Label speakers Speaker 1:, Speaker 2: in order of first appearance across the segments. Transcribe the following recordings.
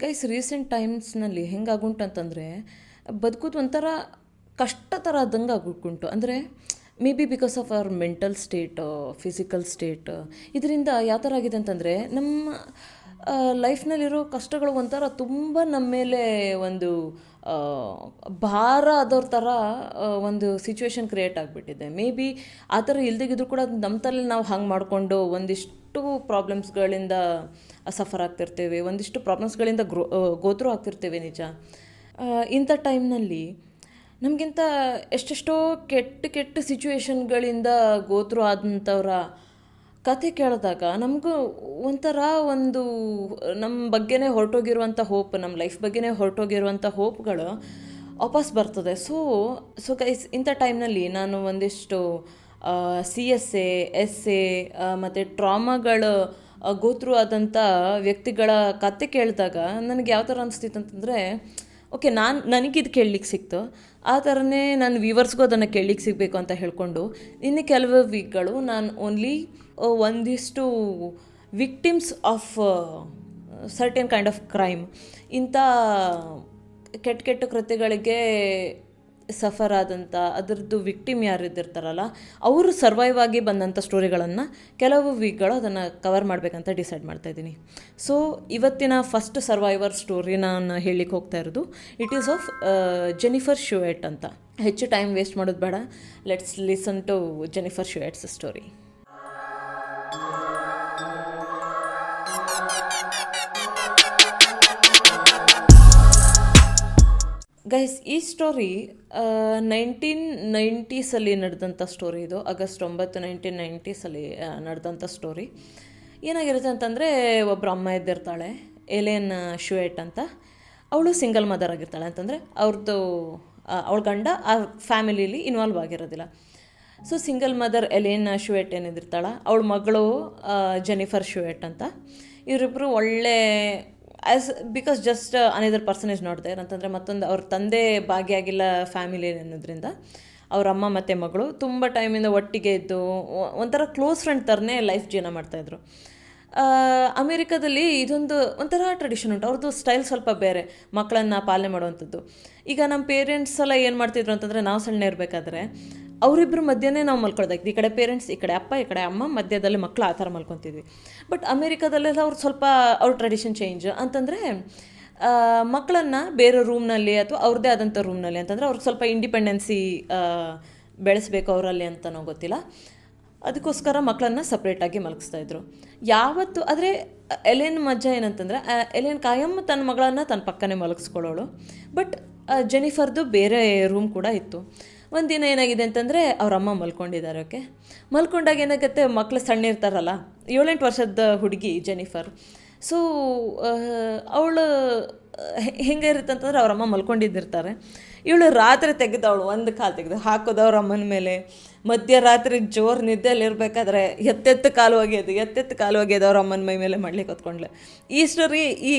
Speaker 1: Guys recent ಟೈಮ್ಸ್ನಲ್ಲಿ ಹೆಂಗಾಗುಂಟಂತಂದರೆ ಬದುಕೋದು ಒಂಥರ ಕಷ್ಟ ಥರ ಆದಂಗೆ ಆಗುಂಟು. ಅಂದರೆ may be because of our mental state, physical state. ಇದರಿಂದ ಯಾವ ಥರ ಆಗಿದೆ ಅಂತಂದರೆ ನಮ್ಮ ಲೈಫ್ನಲ್ಲಿರೋ ಕಷ್ಟಗಳು ಒಂಥರ ತುಂಬ ನಮ್ಮ ಮೇಲೆ ಒಂದು ಆ, ಭಾರ ಆದವ್ರ ಥರ ಒಂದು ಸಿಚುವೇಶನ್ ಕ್ರಿಯೇಟ್ ಆಗಿಬಿಟ್ಟಿದೆ. ಮೇ ಬಿ ಆ ಥರ ಇಲ್ದಿಗಿದ್ರು ಕೂಡ ನಮ್ಮ ತಲೆ ನಾವು ಹಂಗೆ ಮಾಡಿಕೊಂಡು ಒಂದಿಷ್ಟು ಪ್ರಾಬ್ಲಮ್ಸ್ಗಳಿಂದ ಸಫರ್ ಆಗ್ತಿರ್ತೇವೆ, ಒಂದಿಷ್ಟು ಪ್ರಾಬ್ಲಮ್ಸ್ಗಳಿಂದ ಗೋತ್ರೂ ಆಗ್ತಿರ್ತೇವೆ ನಿಜ. ಇಂಥ ಟೈಮ್ನಲ್ಲಿ ನಮಗಿಂತ ಎಷ್ಟೆಷ್ಟೋ ಕೆಟ್ಟ ಕೆಟ್ಟ ಸಿಚುವೇಶನ್ಗಳಿಂದ ಗೋತ್ರೂ ಆದಂಥವ್ರ ಕತೆ ಕೇಳಿದಾಗ ನಮಗೂ ಒಂಥರ ಒಂದು ನಮ್ಮ ಬಗ್ಗೆನೇ ಹೊರಟೋಗಿರುವಂಥ ಹೋಪ್, ನಮ್ಮ ಲೈಫ್ ಬಗ್ಗೆನೇ ಹೊರಟೋಗಿರುವಂಥ ಹೋಪ್ಗಳು ವಾಪಸ್ ಬರ್ತದೆ. ಸೊ ಗೈಸ್, ಇಂಥ ಟೈಮ್ನಲ್ಲಿ ನಾನು ಒಂದಿಷ್ಟು CSA ಮತ್ತು ಟ್ರಾಮಾಗಳು ಗೋತ್ರೂ ಆದಂಥ ವ್ಯಕ್ತಿಗಳ ಕತೆ ಕೇಳಿದಾಗ ನನಗೆ ಯಾವ ಥರ ಅನಿಸ್ತಿತ್ತು ಅಂತಂದರೆ, ಓಕೆ, ನನಗಿದು ಕೇಳಲಿಕ್ಕೆ ಸಿಕ್ತು, ಆ ಥರನೇ ನಾನು ವ್ಯೂವರ್ಸ್ಗೂ ಅದನ್ನು ಕೇಳಲಿಕ್ಕೆ ಸಿಗಬೇಕು ಅಂತ ಹೇಳ್ಕೊಂಡು ಇನ್ನು ಕೆಲವು ವೀಕ್ಗಳು ನಾನು ಓನ್ಲಿ ಒಂದಿಷ್ಟು victims of certain kind of crime, ಇಂಥ ಕೆಟ್ಟ ಕೆಟ್ಟ ಕೃತ್ಯಗಳಿಗೆ ಸಫರ್ ಆದಂಥ ಅದರದ್ದು ವಿಕ್ಟಿಮ್ ಯಾರು ಇದ್ದಿರ್ತಾರಲ್ಲ ಅವರು ಸರ್ವೈವ್ ಆಗಿ ಬಂದಂಥ ಸ್ಟೋರಿಗಳನ್ನು ಕೆಲವು ವೀಕ್ಗಳು ಅದನ್ನು ಕವರ್ ಮಾಡಬೇಕಂತ ಡಿಸೈಡ್ ಮಾಡ್ತಾಯಿದ್ದೀನಿ. ಸೊ ಇವತ್ತಿನ ಫಸ್ಟ್ ಸರ್ವೈವರ್ ಸ್ಟೋರಿ ನಾನು ಹೇಳಲಿಕ್ಕೆ ಹೋಗ್ತಾ ಇರೋದು it is of Jennifer Schuett ಅಂತ. ಹೆಚ್ಚು ಟೈಮ್ ವೇಸ್ಟ್ ಮಾಡೋದು ಬೇಡ, let's listen to Jennifer Schuett's story. Guys, ಈ ಸ್ಟೋರಿ 1990ಸಲ್ಲಿ ನಡೆದಂಥ ಸ್ಟೋರಿ. ಇದು August 9, 1990ಸಲ್ಲಿ ನಡೆದಂಥ ಸ್ಟೋರಿ. ಏನಾಗಿರುತ್ತೆ ಅಂತಂದರೆ, ಒಬ್ಬರು ಅಮ್ಮ ಇದ್ದಿರ್ತಾಳೆ, ಎಲೆನ್ ಶುಯೆಟ್ ಅಂತ. ಅವಳು ಸಿಂಗಲ್ ಮದರ್ ಆಗಿರ್ತಾಳೆ. ಅಂತಂದರೆ ಅವಳ ಗಂಡ ಆ ಫ್ಯಾಮಿಲೀಲಿ ಇನ್ವಾಲ್ವ್ ಆಗಿರೋದಿಲ್ಲ. So single mother Ellen Schuett ಏನಿದಿರ್ತಾಳ, ಅವಳ ಮಗಳು ಜೆನಿಫರ್ ಶುಯೆಟ್ ಅಂತ. ಇವರಿಬ್ಬರು ಒಳ್ಳೆ because just another person is not there ಅಂತಂದರೆ, ಮತ್ತೊಂದು ಅವ್ರ ತಂದೆ ಭಾಗಿಯಾಗಿಲ್ಲ ಫ್ಯಾಮಿಲಿ ಅನ್ನೋದ್ರಿಂದ ಅವ್ರ ಅಮ್ಮ ಮತ್ತು ಮಗಳು ತುಂಬ ಟೈಮಿಂದ ಒಟ್ಟಿಗೆ ಇದ್ದು ಒಂಥರ ಕ್ಲೋಸ್ ಫ್ರೆಂಡ್ ಥರನೇ ಲೈಫ್ ಜೀವನ ಮಾಡ್ತಾಯಿದ್ರು. ಅಮೇರಿಕಾದಲ್ಲಿ ಇದೊಂದು ಒಂಥರ ಟ್ರೆಡಿಷನ್ ಉಂಟು. ಅವ್ರದ್ದು ಸ್ಟೈಲ್ ಸ್ವಲ್ಪ ಬೇರೆ, ಮಕ್ಕಳನ್ನು ಪಾಲನೆ ಮಾಡುವಂಥದ್ದು. ಈಗ ನಮ್ಮ ಪೇರೆಂಟ್ಸ್ ಎಲ್ಲ ಏನು ಮಾಡ್ತಿದ್ರು ಅಂತಂದರೆ, ನಾವು ಸಣ್ಣ ಇರಬೇಕಾದ್ರೆ ಅವರಿಬ್ಬರು ಮಧ್ಯನೇ ನಾವು ಮಲ್ಕೊಳ್ದಾಗ್ತಿ. ಈ ಕಡೆ ಪೇರೆಂಟ್ಸ್, ಈ ಕಡೆ ಅಪ್ಪ, ಈ ಕಡೆ ಅಮ್ಮ, ಮಧ್ಯದಲ್ಲಿ ಮಕ್ಕಳು, ಆ ಥರ ಮಲ್ಕೊತಿದ್ವಿ. ಬಟ್ ಅಮೇರಿಕಾದಲ್ಲೆಲ್ಲ ಅವ್ರು ಸ್ವಲ್ಪ ಅವ್ರ ಟ್ರೆಡಿಷನ್ ಚೇಂಜ್ ಅಂತಂದರೆ, ಮಕ್ಕಳನ್ನು ಬೇರೆ ರೂಮ್ನಲ್ಲಿ ಅಥವಾ ಅವ್ರದ್ದೇ ಆದಂಥ ರೂಮ್ನಲ್ಲಿ, ಅಂತಂದರೆ ಅವ್ರಿಗೆ ಸ್ವಲ್ಪ ಇಂಡಿಪೆಂಡೆನ್ಸಿ ಬೆಳೆಸಬೇಕು ಅವರಲ್ಲಿ ಅಂತನೋ ಗೊತ್ತಿಲ್ಲ, ಅದಕ್ಕೋಸ್ಕರ ಮಕ್ಕಳನ್ನು ಸಪ್ರೇಟಾಗಿ ಮಲಗಿಸ್ತಾಯಿದ್ರು ಯಾವತ್ತು. ಆದರೆ ಎಲೆನ್ ಮಜಾ ಏನಂತಂದರೆ, ಎಲೆನ್ ಕಾಯಂ ತನ್ನ ಮಗಳನ್ನು ತನ್ನ ಪಕ್ಕನೇ ಮಲಗಿಸ್ಕೊಳ್ಳೋಳು. ಬಟ್ ಜೆನಿಫರ್ದು ಬೇರೆ ರೂಮ್ ಕೂಡ ಇತ್ತು. ಒಂದಿನ ಏನಾಗಿದೆ ಅಂತಂದರೆ, ಅವ್ರ ಅಮ್ಮ ಮಲ್ಕೊಂಡಿದ್ದಾರೆ. ಓಕೆ, ಮಲ್ಕೊಂಡಾಗ ಏನಾಗುತ್ತೆ, ಮಕ್ಕಳು ಸಣ್ಣ ಇರ್ತಾರಲ್ಲ, 7-8 ವರ್ಷದ ಹುಡುಗಿ ಜೆನಿಫರ್. ಸೊ ಅವಳು ಹೆಂಗೆ ಇರುತ್ತೆ ಅಂತಂದರೆ, ಅವ್ರಮ್ಮ ಮಲ್ಕೊಂಡಿದ್ದಿರ್ತಾರೆ, ಇವಳು ರಾತ್ರಿ ತೆಗೆದವಳು ಒಂದು ಕಾಲು ತೆಗೆದು ಹಾಕೋದು ಅವ್ರ ಅಮ್ಮನ ಮೇಲೆ. ಮಧ್ಯರಾತ್ರಿ ಜೋರು ನಿದ್ದೆಯಲ್ಲಿರಬೇಕಾದ್ರೆ ಎತ್ತೆತ್ತು ಕಾಲು ಒಗೆಯೋದು ಅವ್ರ ಅಮ್ಮನ ಮೈ ಮೇಲೆ ಮಾಡ್ಲಿಕ್ಕೆ ಹೊತ್ಕೊಂಡ್ಲೆ. ಈ ಸ್ಟೋರಿ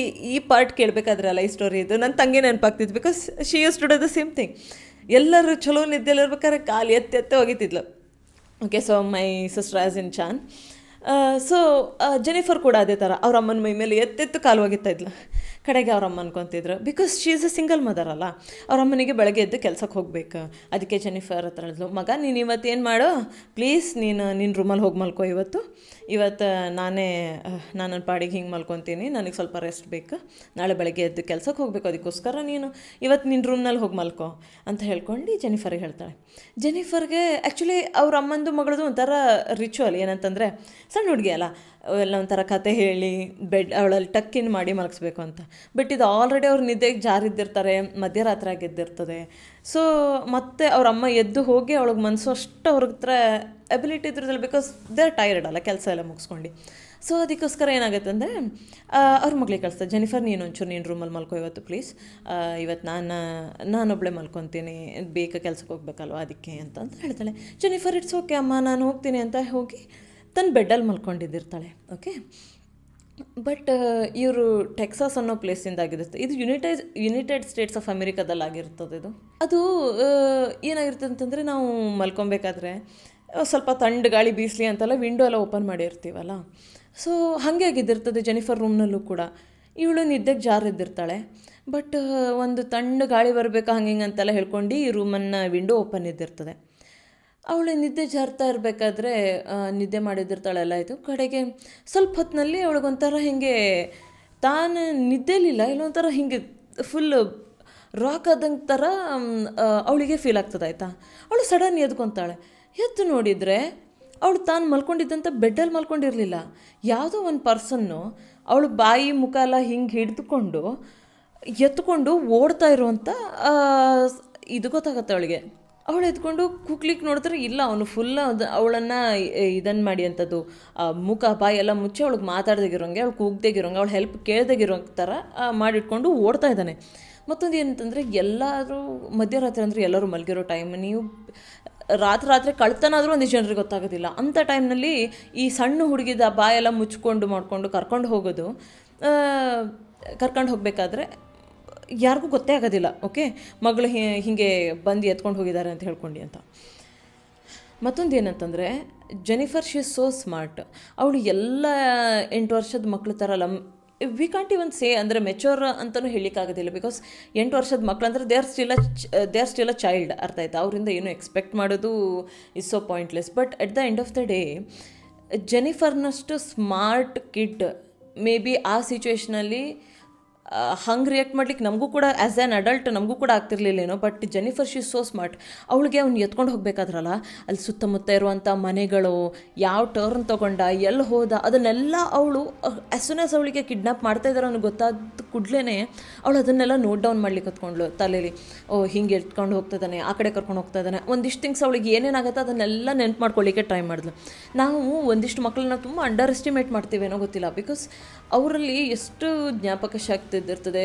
Speaker 1: ಈ ಪಾರ್ಟ್ ಕೇಳಬೇಕಾದ್ರೆ ಈ ಸ್ಟೋರಿ ಇದು ನನ್ನ ತಂಗಿ ನೆನಪಾಗ್ತಿದ್ದು, because she use to do the same thing. ಎಲ್ಲರೂ ಚಲೋ ನಿದ್ದೆಯಲ್ಲಿರ್ಬೇಕಾದ್ರೆ ಕಾಲು ಎತ್ತೆತ್ತೆ ಹೋಗಿತಿದ್ಲು. Okay, so my sister as in ಚಾನ್. ಸೊ ಜೆನಿಫರ್ ಕೂಡ ಅದೇ ಥರ ಅವ್ರ ಅಮ್ಮನ ಮೈ ಮೇಲೆ ಎತ್ತೆತ್ತು ಕಾಲು ಒಗಿತಾ ಇದ್ಲು. ಕಡೆಗೆ ಅವ್ರ ಅಮ್ಮ ಅನ್ಕೊತಿದ್ರು, because she is a single mother ಅಲ್ಲ, ಅವ್ರ ಅಮ್ಮನಿಗೆ ಬೆಳಗ್ಗೆ ಎದ್ದು ಕೆಲ್ಸಕ್ಕೆ ಹೋಗ್ಬೇಕು. ಅದಕ್ಕೆ ಜೆನಿಫರ್ ಹತ್ರ ಹೇಳಿದ್ಲು, ಮಗ ನೀನು ಇವತ್ತು ಏನು ಮಾಡು, ಪ್ಲೀಸ್ ನಿನ್ನ ರೂಮಲ್ಲಿ ಹೋಗಿ ಮಲ್ಕೋ. ಇವತ್ತು ನಾನು ಪಾಡಿಗೆ ಹಿಂಗೆ ಮಲ್ಕೊತೀನಿ, ನನಗೆ ಸ್ವಲ್ಪ ರೆಸ್ಟ್ ಬೇಕು, ನಾಳೆ ಬೆಳಗ್ಗೆ ಎದ್ದು ಕೆಲ್ಸಕ್ಕೆ ಹೋಗಬೇಕು, ಅದಕ್ಕೋಸ್ಕರ ನೀನು ಇವತ್ತು ನಿನ್ನ ರೂಮ್ನಲ್ಲಿ ಹೋಗಿ ಮಲ್ಕೋ ಅಂತ ಹೇಳ್ಕೊಂಡು ಜೆನಿಫರಿಗೆ ಹೇಳ್ತಾಳೆ. ಜೆನಿಫರ್ಗೆ ಆ್ಯಕ್ಚುಲಿ ಅವ್ರ ಅಮ್ಮಂದು ಮಗಳದು ಒಂಥರ ರಿಚುವಲ್ ಏನಂತಂದರೆ, ಸಣ್ಣ ಹುಡುಗಿ ಅಲ್ಲ, ಎಲ್ಲ ಒಂಥರ ಕತೆ ಹೇಳಿ ಅವಳಲ್ಲಿ ಟಕ್ಕಿನ್ ಮಾಡಿ ಮಲಗಿಸ್ಬೇಕು ಅಂತ. ಬಟ್ ಇದು ಆಲ್ರೆಡಿ ಅವ್ರು ನಿದ್ದೆಗೆ ಜಾರಿದ್ದಿರ್ತಾರೆ, ಮಧ್ಯರಾತ್ರಿ ಆಗಿದ್ದಿರ್ತದೆ. ಸೊ ಮತ್ತೆ ಅವ್ರ ಅಮ್ಮ ಎದ್ದು ಹೋಗಿ ಅವಳಿಗೆ ಮನಸ್ಸು ಅಷ್ಟು ಅವ್ರ ಹತ್ರ ಎಬಿಲಿಟಿ ಇದ್ರದಿಲ್ಲ, ಬಿಕಾಸ್ ದೇ ಆರ್ ಟೈರ್ಡ್ ಅಲ್ಲ ಕೆಲಸ ಎಲ್ಲ ಮುಗಿಸ್ಕೊಂಡು. ಸೊ ಅದಕ್ಕೋಸ್ಕರ ಏನಾಗುತ್ತೆ ಅಂದರೆ, ಅವ್ರ ಮಗಳಿಗೆ ಕಳಿಸ್ತಾರೆ, ಜೆನಿಫರ್ ನೀನು ರೂಮಲ್ಲಿ ಮಲ್ಕೋ ಇವತ್ತು ಪ್ಲೀಸ್, ಇವತ್ತು ನಾನೊಬ್ಬಳೇ ಮಲ್ಕೊತೀನಿ, ಬೇಗ ಕೆಲ್ಸಕ್ಕೆ ಹೋಗ್ಬೇಕಲ್ವ ಅದಕ್ಕೆ ಅಂತ ಹೇಳ್ತಾಳೆ. ಜೆನಿಫರ್ ಇಟ್ಸ್ ಓಕೆ ಅಮ್ಮ, ನಾನು ಹೋಗ್ತೀನಿ ಅಂತ ಹೋಗಿ ತನ್ನ ಬೆಡ್ಡಲ್ಲಿ ಮಲ್ಕೊಂಡಿದ್ದಿರ್ತಾಳೆ. ಓಕೆ, ಬಟ್ ಇವರು ಟೆಕ್ಸಾಸ್ ಅನ್ನೋ ಪ್ಲೇಸಿಂದ ಆಗಿರುತ್ತೆ. ಇದು ಯುನೈಟೆಡ್ ಸ್ಟೇಟ್ಸ್ ಆಫ್ ಅಮೇರಿಕಾದಲ್ಲಿ ಆಗಿರ್ತದೆ. ಅದು ಏನಾಗಿರುತ್ತೆ ಅಂತಂದರೆ, ನಾವು ಮಲ್ಕೊಬೇಕಾದ್ರೆ ಸ್ವಲ್ಪ ತಣ್ಣು ಗಾಳಿ ಬೀಸಲಿ ಅಂತೆಲ್ಲ ವಿಂಡೋ ಎಲ್ಲ ಓಪನ್ ಮಾಡಿರ್ತೀವಲ್ಲ. ಸೊ ಹಾಗೆ ಆಗಿದ್ದಿರ್ತದೆ ಜೆನಿಫರ್ ರೂಮ್ನಲ್ಲೂ ಕೂಡ. ಇವಳು ನಿದ್ದೆಗೆ ಜಾರಿದ್ದಿರ್ತಾಳೆ. ಬಟ್ ಒಂದು ತಣ್ಣ ಗಾಳಿ ಬರಬೇಕು ಹಂಗೆ ಹಿಂಗೆ ಅಂತೆಲ್ಲ ಹೇಳ್ಕೊಂಡು ಈ ರೂಮನ್ನು ವಿಂಡೋ ಓಪನ್ ಇದ್ದಿರ್ತದೆ. ಅವಳು ನಿದ್ದೆ ಜಾರ್ತಾ ಇರಬೇಕಾದ್ರೆ ನಿದ್ದೆ ಮಾಡಿದ್ದಿರ್ತಾಳೆ, ಎಲ್ಲ ಆಯಿತು. ಕಡೆಗೆ ಸ್ವಲ್ಪ ಹೊತ್ತಿನಲ್ಲಿ ಅವಳಿಗೊಂಥರ ಹೀಗೆ ತಾನು ನಿದ್ದೆಲಿಲ್ಲ, ಇಲ್ಲೊಂಥರ ಹೀಗೆ ಫುಲ್ ರಾಕ್ ಆದಂಗೆ ಥರ ಅವಳಿಗೆ ಫೀಲ್ ಆಗ್ತದೆ, ಆಯಿತಾ. ಅವಳು ಸಡನ್ ಎದ್ಕೊತಾಳೆ. ಎದ್ದು ನೋಡಿದರೆ ಅವಳು ತಾನು ಮಲ್ಕೊಂಡಿದ್ದಂಥ ಬೆಡ್ಡಲ್ಲಿ ಮಲ್ಕೊಂಡಿರಲಿಲ್ಲ. ಯಾವುದೋ ಒಂದು ಪರ್ಸನ್ನು ಅವಳು ಬಾಯಿ ಮುಖ ಎಲ್ಲ ಹಿಂಗೆ ಹಿಡಿದುಕೊಂಡು ಎತ್ಕೊಂಡು ಓಡ್ತಾ ಇರುವಂಥ ಇದು ಗೊತ್ತಾಗತ್ತೆ ಅವಳಿಗೆ. ಅವಳು ಎತ್ಕೊಂಡು ಕೂಗ್ಲಿಕ್ಕೆ ನೋಡಿದ್ರೆ ಇಲ್ಲ, ಅವನು ಫುಲ್ ಅವಳನ್ನು ಇದನ್ನು ಮಾಡಿ ಅಂಥದ್ದು ಮುಖ ಬಾಯಿ ಎಲ್ಲ ಮುಚ್ಚಿ ಅವಳಿಗೆ ಮಾತಾಡ್ದಾಗಿರೋಂಗೆ, ಅವಳು ಕೂಗ್ದಾಗಿರೋಂಗೆ, ಅವಳು ಹೆಲ್ಪ್ ಕೇಳ್ದಾಗಿರೋ ಥರ ಮಾಡಿಟ್ಕೊಂಡು ಓಡ್ತಾ ಇದ್ದಾನೆ. ಮತ್ತೊಂದು ಏನಂತಂದರೆ ಎಲ್ಲರೂ ಮಧ್ಯರಾತ್ರಿ ಅಂದರೆ ಎಲ್ಲರೂ ಮಲಗಿರೋ ಟೈಮ್, ನೀವು ರಾತ್ರಿ ಕಳ್ತನ ಆದರೂ ಒಂದಿಷ್ಟು ಜನರಿಗೆ ಗೊತ್ತಾಗೋದಿಲ್ಲ. ಅಂಥ ಟೈಮ್ನಲ್ಲಿ ಈ ಸಣ್ಣ ಹುಡುಗಿದ ಬಾಯೆಲ್ಲ ಮುಚ್ಕೊಂಡು ಮಾಡಿಕೊಂಡು ಕರ್ಕೊಂಡು ಹೋಗಬೇಕಾದ್ರೆ ಯಾರಿಗೂ ಗೊತ್ತೇ ಆಗೋದಿಲ್ಲ, ಓಕೆ, ಮಗಳು ಹೀಗೆ ಬಂದು ಎತ್ಕೊಂಡು ಹೋಗಿದ್ದಾರೆ ಅಂತ ಹೇಳ್ಕೊಂಡು ಅಂತ. ಮತ್ತೊಂದು ಏನಂತಂದರೆ Jennifer she is so smart. ಅವಳು ಎಲ್ಲ 8 ವರ್ಷದ ಮಕ್ಳ ಥರ ಅಲ್ಲ, ವಿ ಕಾಂಟ್ ಇವನ್ ಸೇ ಅಂದರೆ ಮೆಚೂರ್ ಅಂತಲೂ ಹೇಳಲಿಕ್ಕಾಗೋದಿಲ್ಲ. ಬಿಕಾಸ್ 8 ವರ್ಷದ ಮಕ್ಳು ಅಂದರೆ they are still a child, ಅರ್ಥ ಆಯ್ತಾ. ಅವರಿಂದ ಏನು ಎಕ್ಸ್ಪೆಕ್ಟ್ ಮಾಡೋದು is so pointless. But at the end of the day ಜೆನಿಫರ್ನಷ್ಟು ಸ್ಮಾರ್ಟ್ ಕಿಡ್ ಮೇ ಬಿ ಆ ಸಿಚುವೇಷನಲ್ಲಿ ಹಂಗೆ ರಿಯಾಕ್ಟ್ ಮಾಡ್ಲಿಕ್ಕೆ ನಮಗೂ ಕೂಡ ಆ್ಯಸ್ ಆ್ಯನ್ ಅಡಲ್ಟ್ ನಮಗೂ ಕೂಡ ಆಗ್ತಿರ್ಲಿಲ್ಲೇನೋ. But Jennifer she so smart. ಅವಳಿಗೆ ಅವ್ನು ಎತ್ಕೊಂಡು ಹೋಗ್ಬೇಕಾದ್ರಲ್ಲ, ಅಲ್ಲಿ ಸುತ್ತಮುತ್ತ ಇರುವಂಥ ಮನೆಗಳು, ಯಾವ ಟರ್ನ್ ತೊಗೊಂಡ, ಎಲ್ಲಿ ಹೋದ, ಅದನ್ನೆಲ್ಲ ಅವಳು ಆ್ಯಸ್ ಸೂನ್ ಆ್ಯಸ್ ಅವಳಿಗೆ ಕಿಡ್ನಾಪ್ ಮಾಡ್ತಾಯಿದ್ದಾರೆ ಅನ್ನೋ ಗೊತ್ತಾದ ಕೂಡಲೇ ಅವಳು ಅದನ್ನೆಲ್ಲ ನೋಟ್ ಡೌನ್ ಮಾಡ್ಲಿಕ್ಕೆ ಹತ್ಕೊಂಡ್ಳು ತಲೆಯಲ್ಲಿ. ಹಿಂಗೆ ಎತ್ಕೊಂಡು ಹೋಗ್ತಾಯಿದ್ದಾನೆ, ಆ ಕಡೆ ಕರ್ಕೊಂಡು ಹೋಗ್ತಾಯಿದ್ದಾನೆ, ಒಂದಿಷ್ಟು ಥಿಂಗ್ಸ್ ಅವಳಿಗೆ ಏನೇನಾಗುತ್ತೆ ಅದನ್ನೆಲ್ಲ ನೆನ್ಪು ಮಾಡ್ಕೊಳ್ಳಿಕ್ಕೆ ಟ್ರೈ ಮಾಡಿದ್ಲು. ನಾವು ಒಂದಿಷ್ಟು ಮಕ್ಕಳನ್ನ ತುಂಬ ಅಂಡರ್ ಎಸ್ಟಿಮೇಟ್ ಮಾಡ್ತೀವೇನೋ ಗೊತ್ತಿಲ್ಲ. ಬಿಕಾಸ್ ಅವರಲ್ಲಿ ಎಷ್ಟು ಜ್ಞಾಪಕ ಶಕ್ತಿ ಇದ್ದಿರ್ತದೆ,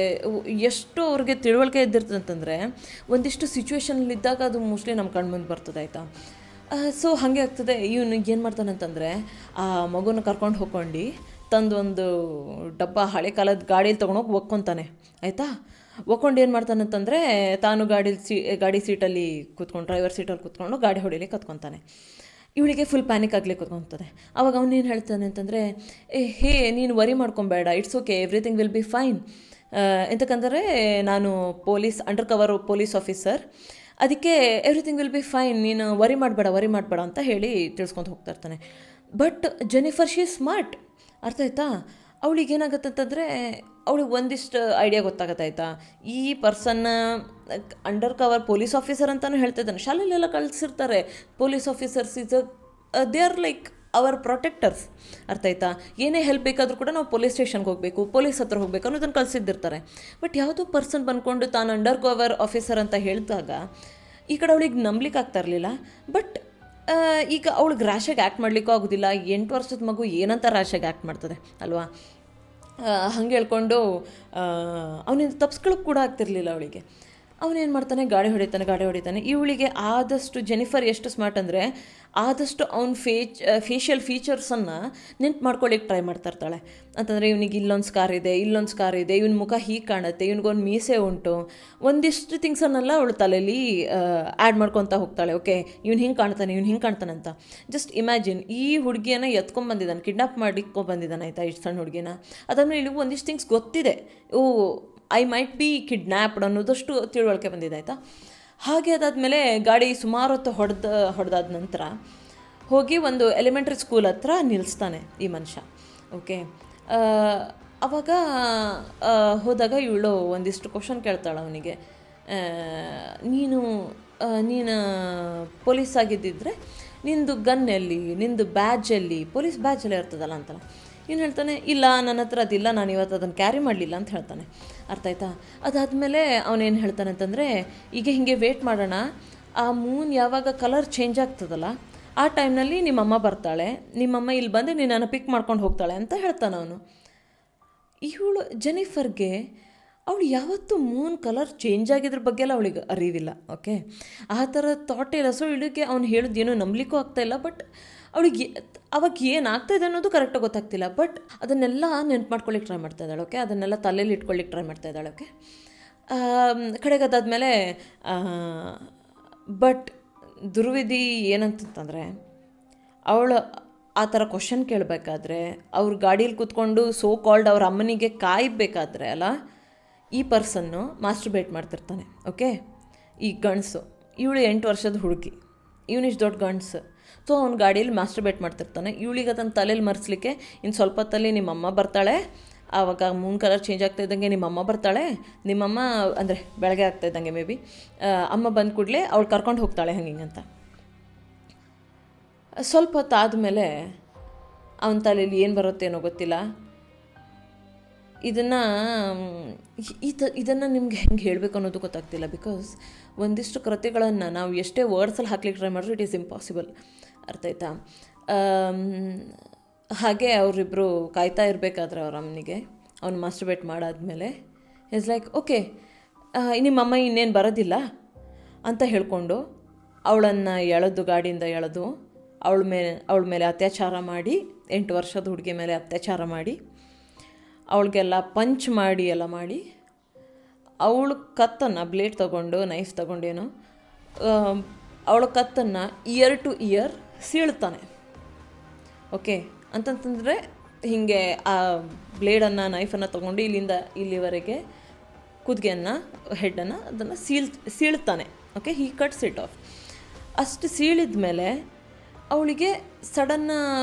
Speaker 1: ಎಷ್ಟು ಅವ್ರಿಗೆ ತಿಳುವಳಿಕೆ ಇದ್ದಿರ್ತದೆ ಅಂತಂದರೆ ಒಂದಿಷ್ಟು ಸಿಚುವೇಶನಲ್ಲಿದ್ದಾಗ ಅದು ಮೋಸ್ಟ್ಲಿ ನಮ್ಮ ಕಣ್ಮುಂದೆ ಬರ್ತದೆ, ಆಯಿತಾ. ಸೊ ಹಾಗೆ ಆಗ್ತದೆ. ಇವನು ಏನು ಮಾಡ್ತಾನಂತಂದರೆ ಆ ಮಗುನ ಕರ್ಕೊಂಡು ಹೋಗ್ಕೊಂಡು ತಂದೊಂದು ಡಬ್ಬ ಹಳೆ ಕಾಲದ ಗಾಡೀಲಿ ತೊಗೊಂಡೋಗಿ ಒಕ್ಕೊತಾನೆ, ಆಯಿತಾ. ಒಕ್ಕೊಂಡು ಏನು ಮಾಡ್ತಾನಂತಂದರೆ ತಾನು ಗಾಡಿ ಸೀಟಲ್ಲಿ ಕೂತ್ಕೊಂಡು, ಡ್ರೈವರ್ ಸೀಟಲ್ಲಿ ಕೂತ್ಕೊಂಡು ಗಾಡಿ ಹೊಡಿಲಿಕ್ಕೆ ಕತ್ಕೊತಾನೆ. ಇವಳಿಗೆ ಫುಲ್ ಪ್ಯಾನಿಕ್ ಆಗಲಿಕ್ಕೆ ಕೂತ್ಕೊತದೆ. ಅವಾಗ ಅವನೇನು ಹೇಳ್ತಾನೆ ಅಂತಂದರೆ, ಹೇ ನೀನು ವರಿ ಮಾಡ್ಕೊಬೇಡ, it's okay, everything will be fine. ಎಂತಕ್ಕಂದರೆ ನಾನು ಅಂಡರ್ ಕವರ್ ಪೊಲೀಸ್ ಆಫೀಸರ್, ಅದಕ್ಕೆ ಎವ್ರಿಥಿಂಗ್ ವಿಲ್ ಬಿ ಫೈನ್, ನೀನು ವರಿ ಮಾಡಬೇಡ ಅಂತ ಹೇಳಿ ತಿಳ್ಸ್ಕೊಂಡು ಹೋಗ್ತಾ ಇರ್ತಾನೆ. ಬಟ್ ಜೆನಿಫರ್ ಶಿ ಸ್ಮಾರ್ಟ್, ಅರ್ಥ ಆಯ್ತಾ. ಅವಳಿಗೆ ಏನಾಗುತ್ತೆ ಅಂತಂದರೆ ಅವಳಿಗೆ ಒಂದಿಷ್ಟು ಐಡಿಯಾ ಗೊತ್ತಾಗತ್ತಾಯ್ತಾ. ಈ ಪರ್ಸನ್ನ ಅಂಡರ್ ಕವರ್ ಪೊಲೀಸ್ ಆಫೀಸರ್ ಅಂತಲೂ ಹೇಳ್ತಾ ಇದ್ದಾನೆ. ಶಾಲೆಯಲ್ಲೆಲ್ಲ ಕಳಿಸಿರ್ತಾರೆ police officers they are like our protectors, ಅರ್ಥ ಆಯ್ತಾ. ಏನೇ ಹೆಲ್ಪ್ ಬೇಕಾದರೂ ಕೂಡ ನಾವು ಪೊಲೀಸ್ ಸ್ಟೇಷನ್ಗೆ ಹೋಗಬೇಕು, ಪೊಲೀಸ್ ಹತ್ರ ಹೋಗಬೇಕು ಅನ್ನೋದನ್ನು ಕಳಿಸಿದ್ದಿರ್ತಾರೆ. ಬಟ್ ಯಾವುದೋ ಪರ್ಸನ್ ಬಂದ್ಕೊಂಡು ತಾನು ಅಂಡರ್ ಕವರ್ ಆಫೀಸರ್ ಅಂತ ಹೇಳಿದಾಗ ಈ ಕಡೆ ಅವಳಿಗೆ ನಂಬಲಿಕ್ಕೆ ಆಗ್ತಾ ಇರಲಿಲ್ಲ. ಬಟ್ ಈಗ ಅವಳಿಗೆ ರ್ಯಾಶಾಗಿ ಆ್ಯಕ್ಟ್ ಮಾಡಲಿಕ್ಕೂ ಆಗೋದಿಲ್ಲ. 8 ವರ್ಷದ ಮಗು ಏನಂತ ರ್ಯಾಶಾಗಿ ಆ್ಯಕ್ಟ್ ಮಾಡ್ತದೆ ಅಲ್ವಾ. ಹಂಗೆ ಹೇಳ್ಕೊಂಡು ಅವನಿಂದ ತಪ್ಸ್ಕೊಳ್ಳೋಕೆ ಕೂಡ ಆಗ್ತಿರ್ಲಿಲ್ಲ ಅವಳಿಗೆ. ಅವನೇನು ಮಾಡ್ತಾನೆ, ಗಾಡಿ ಹೊಡಿತಾನೆ. ಇವಳಿಗೆ ಆದಷ್ಟು ಜೆನಿಫರ್ ಎಷ್ಟು ಸ್ಮಾರ್ಟ್ ಅಂದರೆ ಆದಷ್ಟು ಅವ್ನ ಫೇಶಿಯಲ್ ಫೀಚರ್ಸನ್ನು ನೆನ್ಪು ಮಾಡ್ಕೊಳ್ಳಿಕ್ಕೆ ಟ್ರೈ ಮಾಡ್ತಾ ಇರ್ತಾಳೆ. ಅಂತಂದರೆ ಇವನಿಗೆ ಇಲ್ಲೊಂದು ಸ್ಕಾರ್ ಇದೆ, ಇವನ ಮುಖ ಹೀಗೆ ಕಾಣುತ್ತೆ, ಇವನಿಗೊಂದು ಮೀಸೆ ಉಂಟು, ಒಂದಿಷ್ಟು ಥಿಂಗ್ಸನ್ನೆಲ್ಲ ಅವಳು ತಲೆಯಲ್ಲಿ ಆ್ಯಡ್ ಮಾಡ್ಕೊತಾ ಹೋಗ್ತಾಳೆ. ಓಕೆ, ಇವನು ಹಿಂಗೆ ಕಾಣ್ತಾನೆ ಅಂತ. ಜಸ್ಟ್ ಇಮ್ಯಾಜಿನ್, ಈ ಹುಡುಗಿಯನ್ನು ಎತ್ಕೊಂಡ್ಬಂದಿದ್ದಾನೆ, ಕಿಡ್ನಾಪ್ ಮಾಡಿಕೊಂಡ್ಬಂದಿದ್ದಾನೆ, ಆಯಿತಾ, ಇಷ್ಟು ಸಣ್ಣ ಹುಡುಗಿನ. ಅದಾದಮೇಲೆ ಇಲ್ಲಿಗೂ ಒಂದಿಷ್ಟು ಥಿಂಗ್ಸ್ ಗೊತ್ತಿದೆ, ಐ ಮೈಟ್ ಬಿ ಕಿಡ್ನ್ಯಾಪ್ಡ್ ಅನ್ನೋದಷ್ಟು ತಿಳುವಳಿಕೆ ಬಂದಿದೆ, ಆಯಿತಾ. ಹಾಗೆ ಅದಾದಮೇಲೆ ಗಾಡಿ ಸುಮಾರು ಹೊತ್ತು ಹೊಡೆದಾದ ನಂತರ ಹೋಗಿ ಒಂದು ಎಲಿಮೆಂಟ್ರಿ ಸ್ಕೂಲ್ ಹತ್ರ ನಿಲ್ಲಿಸ್ತಾನೆ ಈ ಮನುಷ್ಯ. ಓಕೆ, ಆವಾಗ ಹೋದಾಗ ಇವಳು ಒಂದಿಷ್ಟು ಕ್ವಶನ್ ಕೇಳ್ತಾಳೆ ಅವನಿಗೆ. ನೀನು ಪೊಲೀಸ್ ಆಗಿದ್ದಿದ್ರೆ ನಿಂದು ಗನ್ನೆಲ್ಲಿ, ನಿಂದು ಬ್ಯಾಜಲ್ಲಿ, ಪೊಲೀಸ್ ಬ್ಯಾಜಲ್ಲಿ ಇರ್ತದಲ್ಲ ಅಂತಲ್ಲ. ಇನ್ನು ಹೇಳ್ತಾನೆ, ಇಲ್ಲ ನನ್ನ ಹತ್ರ ಅದಿಲ್ಲ, ನಾನು ಇವತ್ತು ಅದನ್ನು ಕ್ಯಾರಿ ಮಾಡಲಿಲ್ಲ ಅಂತ ಹೇಳ್ತಾನೆ, ಅರ್ಥ ಆಯ್ತಾ. ಅದಾದಮೇಲೆ ಅವನೇನು ಹೇಳ್ತಾನೆ ಅಂತಂದರೆ, ಈಗ ಹೀಗೆ ವೇಟ್ ಮಾಡೋಣ, ಆ ಮೂನ್ ಯಾವಾಗ ಕಲರ್ ಚೇಂಜ್ ಆಗ್ತದಲ್ಲ ಆ ಟೈಮ್ನಲ್ಲಿ ನಿಮ್ಮಮ್ಮ ಬರ್ತಾಳೆ, ನಿಮ್ಮಮ್ಮ ಇಲ್ಲಿ ಬಂದು ನಿನ್ನನ್ನು ಪಿಕ್ ಮಾಡ್ಕೊಂಡು ಹೋಗ್ತಾಳೆ ಅಂತ ಹೇಳ್ತಾನೆ ಅವನು. ಇವಳು ಜೆನಿಫರ್ಗೆ ಅವಳು ಯಾವತ್ತೂ ಮೂನ್ ಕಲರ್ ಚೇಂಜ್ ಆಗಿದ್ರ ಬಗ್ಗೆ ಎಲ್ಲ ಅವಳಿಗೆ ಅರಿವಿಲ್ಲ. ಓಕೆ, ಆ ಥರ ಥಾಟ್ ಇಲ್ಲ. ಸೊ ಇವಳಿಗೆ ಅವ್ನು ಹೇಳಿದ್ದು ಏನೋ ನಂಬಲಿಕ್ಕೂ ಆಗ್ತಾಯಿಲ್ಲ. ಬಟ್ ಅವಳಿಗೆ ಅವಾಗ ಏನಾಗ್ತಾಯಿದೆ ಅನ್ನೋದು ಕರೆಕ್ಟಾಗಿ ಗೊತ್ತಾಗ್ತಿಲ್ಲ. ಬಟ್ ಅದನ್ನೆಲ್ಲ ನೆನ್ಪು ಮಾಡ್ಕೊಳ್ಳಿಕ್ಕೆ ಟ್ರೈ ಮಾಡ್ತಾ ಇದ್ದಾಳೆ. ಓಕೆ, ಅದನ್ನೆಲ್ಲ ತಲೆಯಲ್ಲಿ ಇಟ್ಕೊಳ್ಳಿಕ್ಕೆ ಟ್ರೈ ಮಾಡ್ತಾ ಇದ್ದಾಳೆ. ಓಕೆ, ಕಡೆಗೆ ಅದಾದಮೇಲೆ ಬಟ್ ದುರ್ವಿಧಿ ಏನಂತಂದರೆ ಆ ಥರ ಕ್ವಶನ್ ಕೇಳಬೇಕಾದ್ರೆ ಅವ್ರ ಗಾಡೀಲಿ ಕೂತ್ಕೊಂಡು ಸೋ ಕಾಲ್ಡ್ ಅವ್ರ ಅಮ್ಮನಿಗೆ ಕಾಯಬೇಕಾದ್ರೆ ಅಲ್ಲ, ಈ ಪರ್ಸನ್ನು ಮಾಸ್ಟರ್ಬೇಟ್ ಮಾಡ್ತಿರ್ತಾನೆ. ಓಕೆ, ಈ ಗಂಡಸು, ಇವಳು 8 ವರ್ಷದ ಹುಡುಗಿ, ಇವನಿಷ್ಟು ದೊಡ್ಡ ಗಂಡಸು. ಸೊ ಅವ್ನ ಗಾಡೀಲಿ ಮಾಸ್ಟರ್ಬೇಟ್ ಮಾಡ್ತಿರ್ತಾನೆ. ಇವಳಿಗೆ ಅದನ್ನು ತಲೆಯಲ್ಲಿ ಮರೆಸ್ಲಿಕ್ಕೆ ಇನ್ನು ಸ್ವಲ್ಪ ಹೊತ್ತಲ್ಲಿ ನಿಮ್ಮಮ್ಮ ಬರ್ತಾಳೆ, ಆವಾಗ ಮೂನ್ ಕಲರ್ ಚೇಂಜ್ ಆಗ್ತಾ ಇದ್ದಂಗೆ ನಿಮ್ಮಮ್ಮ ಬರ್ತಾಳೆ, ನಿಮ್ಮಮ್ಮ ಅಂದರೆ ಬೆಳಗ್ಗೆ ಆಗ್ತಾ ಇದ್ದಂಗೆ ಮೇ ಬಿ ಅಮ್ಮ ಬಂದು ಕೂಡಲೇ ಅವಳು ಕರ್ಕೊಂಡು ಹೋಗ್ತಾಳೆ ಹಂಗಿಂಗಂತ. ಸ್ವಲ್ಪ ಹೊತ್ತಾದಮೇಲೆ ಅವನ ತಲೆಯಲ್ಲಿ ಏನು ಬರುತ್ತೇನೋ ಗೊತ್ತಿಲ್ಲ. ಇದನ್ನು ನಿಮ್ಗೆ ಹೆಂಗೆ ಹೇಳಬೇಕು ಅನ್ನೋದು ಗೊತ್ತಾಗ್ತಿಲ್ಲ. ಬಿಕಾಸ್ ಒಂದಿಷ್ಟು ಕೃತ್ಯಗಳನ್ನು ನಾವು ಎಷ್ಟೇ ವರ್ಡ್ಸಲ್ಲಿ ಹಾಕ್ಲಿಕ್ಕೆ ಟ್ರೈ ಮಾಡಿದ್ರು ಇಟ್ ಈಸ್ ಇಂಪಾಸಿಬಲ್. ಅರ್ಥ ಆಯ್ತಾ? ಹಾಗೆ ಅವರಿಬ್ಬರು ಕಾಯ್ತಾ ಇರಬೇಕಾದ್ರೆ ಅವ್ರ ಅಮ್ಮನಿಗೆ ಅವ್ನು ಮಾಸ್ಟರ್ಬೇಟ್ ಮಾಡಾದ್ಮೇಲೆ ಇಸ್ ಲೈಕ್ ಓಕೆ, ನಿಮ್ಮಮ್ಮ ಇನ್ನೇನು ಬರೋದಿಲ್ಲ ಅಂತ ಹೇಳ್ಕೊಂಡು ಅವಳನ್ನು ಎಳೆದು, ಗಾಡಿಯಿಂದ ಎಳೆದು ಅವಳ ಮೇಲೆ ಅತ್ಯಾಚಾರ ಮಾಡಿ, 8 ವರ್ಷದ ಹುಡುಗಿ ಮೇಲೆ ಅತ್ಯಾಚಾರ ಮಾಡಿ, ಅವಳಿಗೆಲ್ಲ ಪಂಚ್ ಮಾಡಿ ಎಲ್ಲ ಮಾಡಿ, ಅವಳು ಕತ್ತನ್ನು ಬ್ಲೇಡ್ ತೊಗೊಂಡು, ನೈಫ್ ತೊಗೊಂಡೇನೋ ಅವಳ ಕತ್ತನ್ನು ಇಯರ್ ಟು ಇಯರ್ ಸೀಳ್ತಾನೆ. ಓಕೆ, ಅಂತಂತಂದರೆ ಹೀಗೆ ಆ ಬ್ಲೇಡನ್ನು, ನೈಫನ್ನು ತೊಗೊಂಡು ಇಲ್ಲಿಂದ ಇಲ್ಲಿವರೆಗೆ ಕುತ್ತಿಗೆಯನ್ನು, ಹೆಡ್ಡನ್ನು ಅದನ್ನು ಸೀಳ್ತಾನೆ. Okay, he cuts it off. ಅಷ್ಟು ಸೀಳಿದ ಮೇಲೆ ಅವಳಿಗೆ ಸಡನ್ನ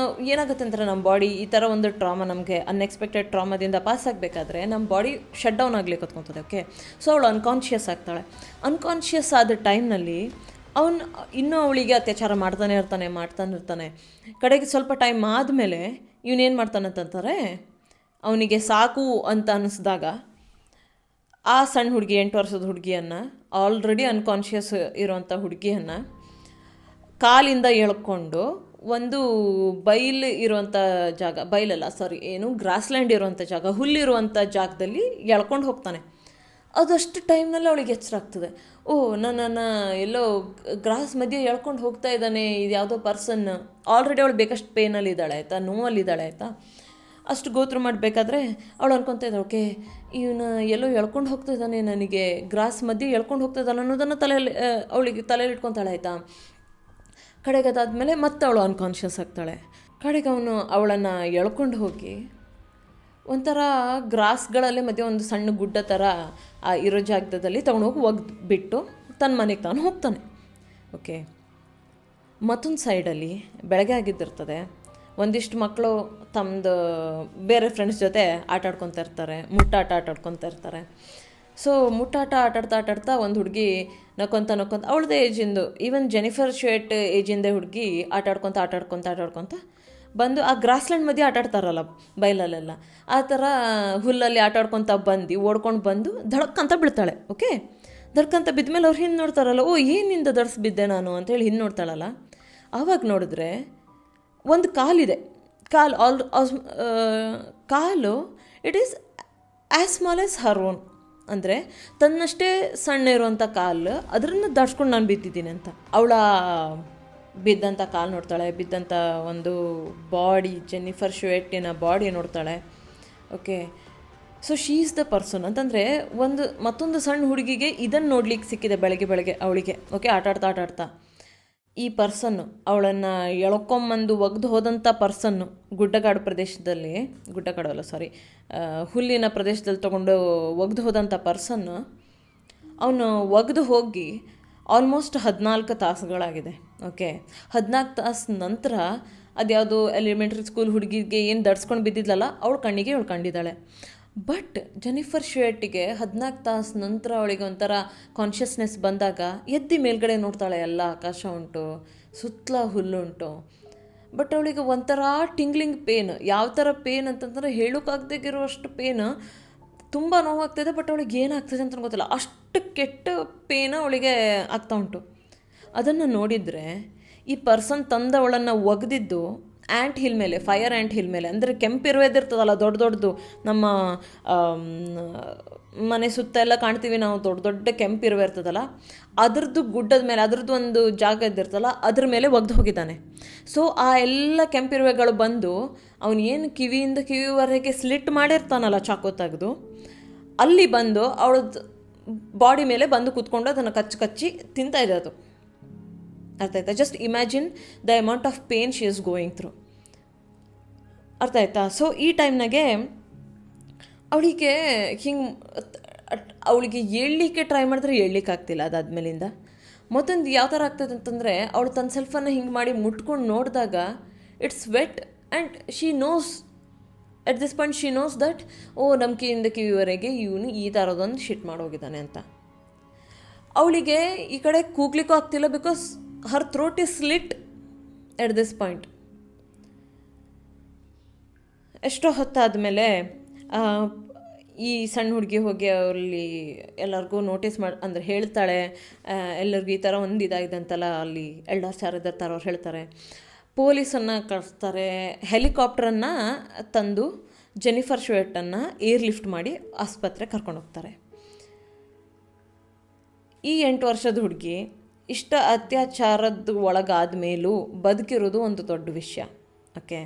Speaker 1: ಏನಾಗುತ್ತೆ ಅಂತಾರೆ, ನಮ್ಮ ಬಾಡಿ ಈ ಥರ ಒಂದು ಟ್ರಾಮಾ, ನಮಗೆ ಅನ್ಎಕ್ಸ್ಪೆಕ್ಟೆಡ್ ಟ್ರಾಮಾದಿಂದ ಪಾಸ್ ಆಗಬೇಕಾದ್ರೆ ನಮ್ಮ ಬಾಡಿ ಶಟ್ ಡೌನ್ ಆಗಲಿಕ್ಕೆ ಹೊತ್ಕೊತದೆ. ಓಕೆ, ಸೊ ಅವಳು ಅನ್ಕಾನ್ಷಿಯಸ್ ಆಗ್ತಾಳೆ. ಅನ್ಕಾನ್ಷಿಯಸ್ ಆದ ಟೈಮ್ನಲ್ಲಿ ಅವನು ಇನ್ನೂ ಅವಳಿಗೆ ಅತ್ಯಾಚಾರ ಮಾಡ್ತಾನೆ ಇರ್ತಾನೆ. ಕಡೆಗೆ ಸ್ವಲ್ಪ ಟೈಮ್ ಆದಮೇಲೆ ಇವನೇನು ಮಾಡ್ತಾನಂತಂತಾರೆ, ಅವನಿಗೆ ಸಾಕು ಅಂತ ಅನ್ನಿಸ್ದಾಗ ಆ ಸಣ್ಣ ಹುಡುಗಿ, 8 ವರ್ಷದ ಹುಡುಗಿಯನ್ನು, ಆಲ್ರೆಡಿ ಅನ್ಕಾನ್ಷಿಯಸ್ ಇರೋವಂಥ ಹುಡುಗಿಯನ್ನು ಕಾಲಿಂದ ಎಳ್ಕೊಂಡು ಒಂದು ಬೈಲ್ ಇರುವಂಥ ಜಾಗ, ಗ್ರಾಸ್ಲ್ಯಾಂಡ್ ಇರುವಂಥ ಜಾಗ, ಹುಲ್ಲಿರುವಂಥ ಜಾಗದಲ್ಲಿ ಎಳ್ಕೊಂಡು ಹೋಗ್ತಾನೆ. ಅದಷ್ಟು ಟೈಮ್ನಲ್ಲಿ ಅವಳಿಗೆ ಎಚ್ಚರ ಆಗ್ತದೆ, ನನ್ನನ್ನು ಎಲ್ಲೋ ಗ್ರಾಸ್ ಮಧ್ಯೆ ಎಳ್ಕೊಂಡು ಹೋಗ್ತಾ ಇದ್ದಾನೆ ಇದು ಯಾವುದೋ ಪರ್ಸನ್. ಆಲ್ರೆಡಿ ಅವಳು ಬೇಕಷ್ಟು ಪೇನಲ್ಲಿದ್ದಾಳೆ ಆಯಿತಾ, ನೋವಲ್ಲಿದ್ದಾಳೆ ಆಯಿತಾ. ಅಷ್ಟು ಗೋತ್ರ ಮಾಡಬೇಕಾದ್ರೆ ಅವಳು ಅನ್ಕೊತಾ ಇದ್ದಾಳೆ, ಓಕೆ ಇವನು ಎಲ್ಲೋ ಎಳ್ಕೊಂಡು ಹೋಗ್ತಾ ಇದ್ದಾನೆ, ನನಗೆ ಗ್ರಾಸ್ ಮಧ್ಯೆ ಎಳ್ಕೊಂಡು ಹೋಗ್ತಾ ಇದ್ದಾನೆ ಅನ್ನೋದನ್ನು ಅವಳಿಗೆ ತಲೆಯಲ್ಲಿ ಇಟ್ಕೊತಾಳೆ ಆಯಿತಾ. ಕಡೆಗೆ ಅದಾದಮೇಲೆ ಮತ್ತೆ ಅವಳು ಅನ್ಕಾನ್ಷಿಯಸ್ ಆಗ್ತಾಳೆ. ಕಡೆಗೆ ಅವನು ಅವಳನ್ನು ಎಳ್ಕೊಂಡು ಹೋಗಿ ಒಂಥರ ಗ್ರಾಸ್ಗಳಲ್ಲೇ ಮಧ್ಯೆ ಒಂದು ಸಣ್ಣ ಗುಡ್ಡ ಥರ ಇರೋ ಜಾಗದಲ್ಲಿ ತೊಗೊಂಡೋಗಿ ಒಗ್ದುಬಿಟ್ಟು ತನ್ನ ಮನೆಗೆ ತಾನು ಹೋಗ್ತಾನೆ. ಓಕೆ, ಮತ್ತೊಂದು ಸೈಡಲ್ಲಿ ಬೆಳಗ್ಗೆ ಆಗಿದ್ದಿರ್ತದೆ. ಒಂದಿಷ್ಟು ಮಕ್ಕಳು ತಮ್ಮದು ಬೇರೆ ಫ್ರೆಂಡ್ಸ್ ಜೊತೆ ಆಟಾಡ್ಕೊತಾ ಇರ್ತಾರೆ, ಮುಟ್ಟಾಟ ಆಟಾಡ್ಕೊತಾ ಇರ್ತಾರೆ. ಸೊ ಮುಟ್ಟಾಟ ಆಟಾಡ್ತಾ ಒಂದು ಹುಡುಗಿ ನಕ್ಕೊಂತ ಅವಳದೇ ಏಜಿಂದು, ಈವನ್ ಜೆನಿಫರ್ ಶೇಟ್ ಏಜಿಂದೇ ಹುಡುಗಿ ಆಟಾಡ್ಕೊತ ಬಂದು ಆ ಗ್ರಾಸ್ಲ್ಯಾಂಡ್ ಮಧ್ಯೆ ಆಟಾಡ್ತಾರಲ್ಲ ಬೈಲಲ್ಲೆಲ್ಲ, ಆ ಥರ ಹುಲ್ಲಲ್ಲಿ ಆಟಾಡ್ಕೊತ ಓಡ್ಕೊಂಡು ಬಂದು ಧಡಕ್ಕಂತ ಬೀಳ್ತಾಳೆ. ಓಕೆ, ಧಡ್ಕಂತ ಬಿದ್ಮೇಲೆ ಅವ್ರು ಹಿಂದೆ ನೋಡ್ತಾರಲ್ಲ, ಏನಿಂದ ದಡ್ಸ್ ಬಿದ್ದೆ ನಾನು ಅಂತೇಳಿ ಹಿಂದೆ ನೋಡ್ತಾಳಲ್ಲ. ಆವಾಗ ನೋಡಿದ್ರೆ ಒಂದು ಕಾಲಿದೆ, ಕಾಲು it is as small as her own, ಅಂದರೆ ತನ್ನಷ್ಟೇ ಸಣ್ಣ ಇರುವಂಥ ಕಾಲು, ಅದನ್ನು ದಾಟ್ಸ್ಕೊಂಡು ನಾನು ಬಿದ್ದಿದ್ದೀನಿ ಅಂತ. ಅವಳ ಬಿದ್ದಂಥ ಕಾಲು ನೋಡ್ತಾಳೆ, ಬಿದ್ದಂಥ ಒಂದು ಬಾಡಿ, ಜೆನ್ನಿಫರ್ ಶುವೆಟ್ಟಿನ ಬಾಡಿ ನೋಡ್ತಾಳೆ. Okay, so she is the person ಅಂತಂದರೆ ಮತ್ತೊಂದು ಸಣ್ಣ ಹುಡುಗಿಗೆ ಇದನ್ನು ನೋಡ್ಲಿಕ್ಕೆ ಸಿಕ್ಕಿದೆ ಬೆಳಗ್ಗೆ ಅವಳಿಗೆ. ಓಕೆ, ಆಟಾಡ್ತಾ ಈ ಪರ್ಸನ್ನು ಅವಳನ್ನು ಎಳ್ಕೊಂಬಂದು ಒಗ್ದು ಹೋದಂಥ ಪರ್ಸನ್ನು ಹುಲ್ಲಿನ ಪ್ರದೇಶದಲ್ಲಿ ತೊಗೊಂಡು ಒಗ್ದು ಹೋದಂಥ ಪರ್ಸನ್ನು ಅವನು ಒಗ್ದು ಹೋಗಿ ಆಲ್ಮೋಸ್ಟ್ 14 ತಾಸುಗಳಾಗಿದೆ. ಓಕೆ, 14 ತಾಸು ನಂತರ ಅದ್ಯಾವುದು ಎಲಿಮೆಂಟ್ರಿ ಸ್ಕೂಲ್ ಹುಡುಗಿಗೆ ಏನು ದಡ್ಸ್ಕೊಂಡು ಬಿದ್ದಿದ್ಲಲ್ಲ, ಅವಳು ಕಂಡಿದ್ದಾಳೆ. ಬಟ್ ಜೆನಿಫರ್ ಶುವೆಟ್ಟಿಗೆ 14 ತಾಸು ನಂತರ ಅವಳಿಗೆ ಒಂಥರ ಕಾನ್ಷಿಯಸ್ನೆಸ್ ಬಂದಾಗ ಎದ್ದು ಮೇಲ್ಗಡೆ ನೋಡ್ತಾಳೆ, ಎಲ್ಲ ಆಕಾಶ ಉಂಟು, ಸುತ್ತಲ ಹುಲ್ಲುಂಟು. ಬಟ್ ಅವಳಿಗೆ ಒಂಥರ ಟಿಂಗ್ಲಿಂಗ್ ಪೇನ್, ಯಾವ ಥರ ಪೇನ್ ಅಂತಂದರೆ ಹೇಳೋಕ್ಕಾಗದೇಗಿರುವಷ್ಟು ಪೇನ್, ತುಂಬ ನೋವಾಗ್ತಾಯಿದೆ. ಬಟ್ ಅವಳಿಗೆ ಏನಾಗ್ತದೆ ಅಂತ ಗೊತ್ತಿಲ್ಲ, ಅಷ್ಟು ಕೆಟ್ಟ ಪೇನ್ ಅವಳಿಗೆ ಆಗ್ತಾ ಉಂಟು. ಅದನ್ನು ನೋಡಿದರೆ ಈ ಪರ್ಸನ್ ತಂದವಳನ್ನು ಒಗೆದಿದ್ದು ಆ್ಯಂಟ್ ಹಿಲ್ ಮೇಲೆ, ಫೈರ್ ಆ್ಯಂಟ್ ಹಿಲ್ ಮೇಲೆ, ಅಂದರೆ ಕೆಂಪಿರುವೆದಿರ್ತದಲ್ಲ ದೊಡ್ಡದು, ನಮ್ಮ ಮನೆ ಸುತ್ತ ಎಲ್ಲ ಕಾಣ್ತೀವಿ ನಾವು, ದೊಡ್ಡ ಕೆಂಪಿರುವೆ ಇರ್ತದಲ್ಲ, ಅದ್ರದ್ದು ಗುಡ್ಡದ ಮೇಲೆ, ಅದ್ರದ್ದು ಒಂದು ಜಾಗ ಇದ್ದಿರ್ತಲ್ಲ, ಅದ್ರ ಮೇಲೆ ಒಗ್ದು ಹೋಗಿದ್ದಾನೆ. ಸೊ ಆ ಎಲ್ಲ ಕೆಂಪಿರುವೆಗಳು ಬಂದು ಅವನು ಏನು ಕಿವಿಯಿಂದ ಕಿವಿವರೆಗೆ ಸ್ಲಿಟ್ ಮಾಡಿರ್ತಾನಲ್ಲ ಚಾಕು ತೆಗೆದು, ಅಲ್ಲಿ ಬಂದು ಅವಳದ್ದು ಬಾಡಿ ಮೇಲೆ ಬಂದು ಕೂತ್ಕೊಂಡು ಅದನ್ನು ಕಚ್ಚಿ ತಿಂತಾ ಇದೆ ಅದು. ಅರ್ಥ ಆಯ್ತಾ? Just imagine the amount of pain she is going through. ಅರ್ಥ ಆಯ್ತಾ? ಸೊ ಈ ಟೈಮ್ನಾಗೆ ಅವಳಿಗೆ ಹಿಂಗೆ ಅವಳಿಗೆ ಏಳಲಿಕ್ಕೆ ಟ್ರೈ ಮಾಡಿದ್ರೆ ಏಳಲಿಕ್ಕೆ ಆಗ್ತಿಲ್ಲ. ಅದಾದ್ಮೇಲಿಂದ ಮತ್ತೊಂದು ಯಾವ ಥರ ಆಗ್ತದೆ ಅಂತಂದರೆ, ಅವಳು ತನ್ನ ಸೆಲ್ಫನ್ನು ಹಿಂಗೆ ಮಾಡಿ ಮುಟ್ಕೊಂಡು ನೋಡಿದಾಗ it's wet and she knows at this point she knows that ನಮ್ಮ ಕಿವಿಯಿಂದ ಕಿವಿವರೆಗೆ ಇವನು ಈ ಥರದೊಂದು ಶಿಟ್ ಮಾಡೋಗಿದ್ದಾನೆ ಅಂತ. ಅವಳಿಗೆ ಈ ಕಡೆ ಕೂಗ್ಲಿಕ್ಕೂ ಆಗ್ತಿಲ್ಲ, because her throat is slit at this point. ಎಷ್ಟೋ ಹೊತ್ತಾದಮೇಲೆ ಈ ಸಣ್ಣ ಹುಡುಗಿ ಹೋಗಿ ಅಲ್ಲಿ ಎಲ್ಲರಿಗೂ ನೋಟಿಸ್ ಅಂದರೆ ಹೇಳ್ತಾಳೆ, ಎಲ್ಲರಿಗೂ ಈ ಥರ ಒಂದು ಇದಾಗಿದೆ ಅಂತಲ್ಲ, ಅಲ್ಲಿ ಎಲ್ಡರ್ಸ್ ಯಾರಿದ್ದಾರೆ ಅವ್ರು ಹೇಳ್ತಾರೆ. ಪೊಲೀಸನ್ನು ಕಳಿಸ್ತಾರೆ. ಹೆಲಿಕಾಪ್ಟ್ರನ್ನು ತಂದು ಜೆನಿಫರ್ ಶುಯೆಟ್ಟನ್ನು ಏರ್ ಲಿಫ್ಟ್ ಮಾಡಿ ಆಸ್ಪತ್ರೆ ಕರ್ಕೊಂಡು ಹೋಗ್ತಾರೆ. ಈ 8 ವರ್ಷದ ಹುಡುಗಿ ಇಷ್ಟ ಅತ್ಯಾಚಾರದ ಒಳಗಾದ ಮೇಲೂ ಬದುಕಿರೋದು ಒಂದು ದೊಡ್ಡ ವಿಷಯ. ಓಕೆ,